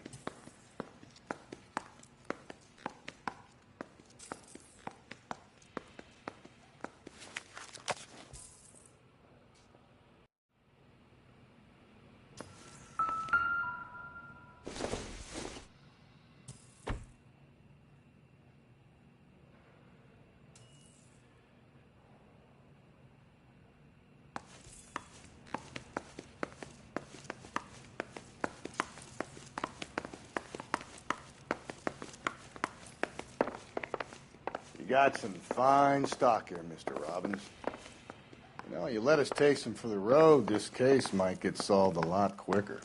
You got some fine stock here, Mr. Robbins. You know, you let us take some for the road, this case might get solved a lot quicker.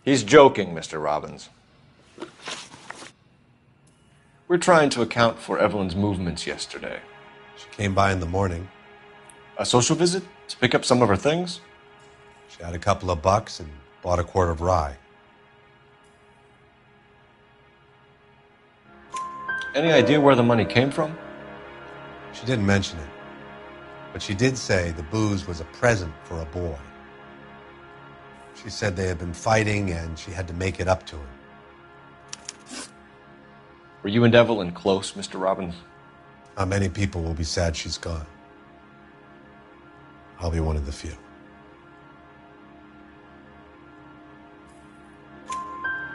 He's joking, Mr. Robbins. We're trying to account for Evelyn's movements yesterday. She came by in the morning. A social visit? To pick up some of her things? She had a couple of bucks and bought a quart of rye. Any idea where the money came from? She didn't mention it. But she did say the booze was a present for a boy. She said they had been fighting and she had to make it up to him. Were you and Evelyn close, Mr. Robbins? How many people will be sad she's gone? I'll be one of the few.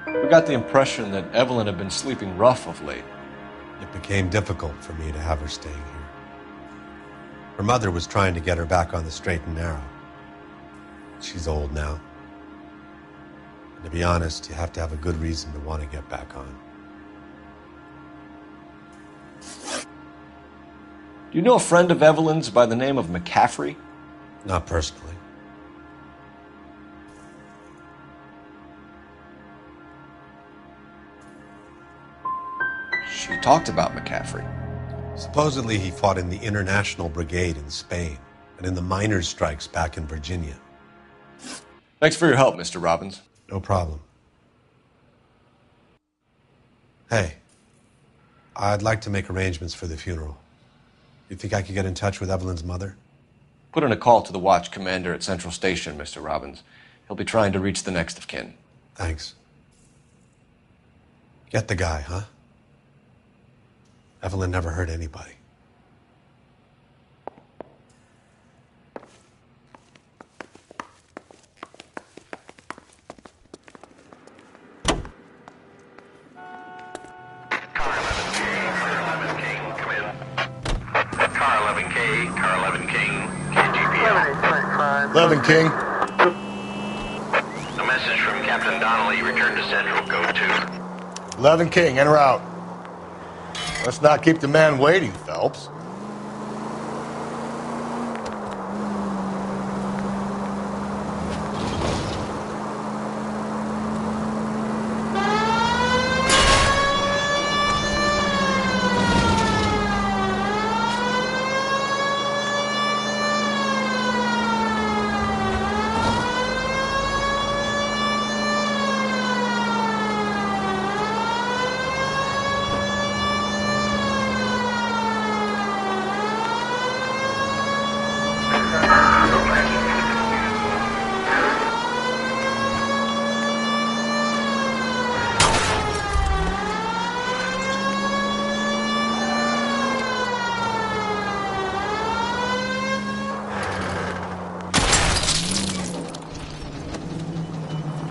We got the impression that Evelyn had been sleeping rough of late. It became difficult for me to have her staying here. Her mother was trying to get her back on the straight and narrow. She's old now. And to be honest, you have to have a good reason to want to get back on. Do you know a friend of Evelyn's by the name of McCaffrey? Not personally. She talked about McCaffrey. Supposedly he fought in the International Brigade in Spain and in the miners' strikes back in Virginia. Thanks for your help, Mr. Robbins. No problem. Hey, I'd like to make arrangements for the funeral. You think I could get in touch with Evelyn's mother? Put in a call to the watch commander at Central Station, Mr. Robbins. He'll be trying to reach the next of kin. Thanks. Get the guy, huh? Evelyn never hurt anybody. Car 11K, Car 11 King, KGPL. 11 King. A message from Captain Donnelly. Return to Central, code 2. 11 King, en route. Let's not keep the man waiting, Phelps.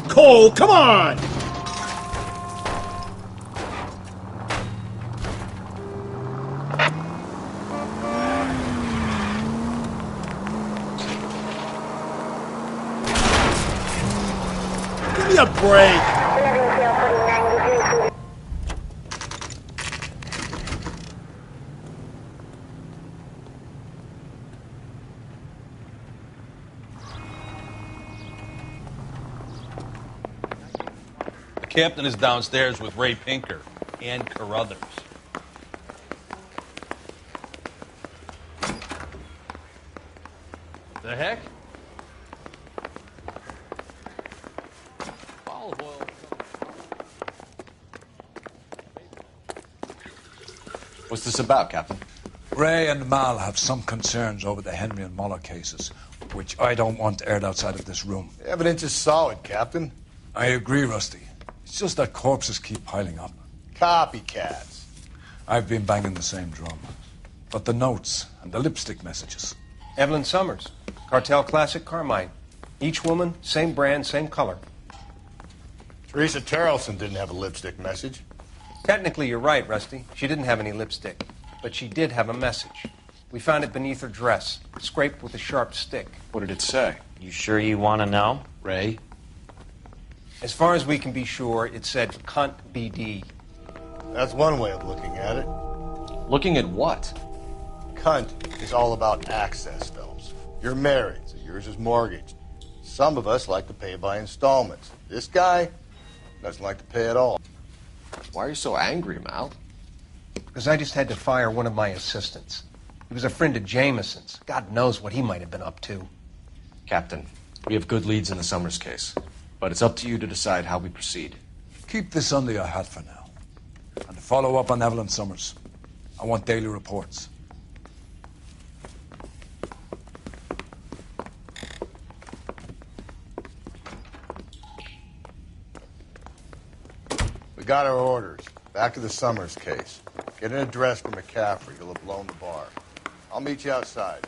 Cole, come on! Give me a break! The captain is downstairs with Ray Pinker and Carruthers. The heck? Olive oil. What's this about, Captain? Ray and Mal have some concerns over the Henry and Muller cases, which I don't want aired outside of this room. The evidence is solid, Captain. I agree, Rusty. It's just that corpses keep piling up. Copycats. I've been banging the same drum. But the notes and the lipstick messages. Evelyn Summers, Cartel Classic Carmine. Each woman, same brand, same color. Teresa Terrelson didn't have a lipstick message. Technically, you're right, Rusty. She didn't have any lipstick. But she did have a message. We found it beneath her dress, scraped with a sharp stick. What did it say? You sure you want to know? Ray? As far as we can be sure, it said cunt BD. That's one way of looking at it. Looking at what? Cunt is all about access, Phelps. You're married, so yours is mortgaged. Some of us like to pay by installments. This guy doesn't like to pay at all. Why are you so angry, Mal? Because I just had to fire one of my assistants. He was a friend of Jameson's. God knows what he might have been up to. Captain, we have good leads in the Summers case. But it's up to you to decide how we proceed. Keep this under your hat for now. And follow up on Evelyn Summers. I want daily reports. We got our orders. Back to the Summers case. Get an address for McCaffrey. He'll have blown the bar. I'll meet you outside.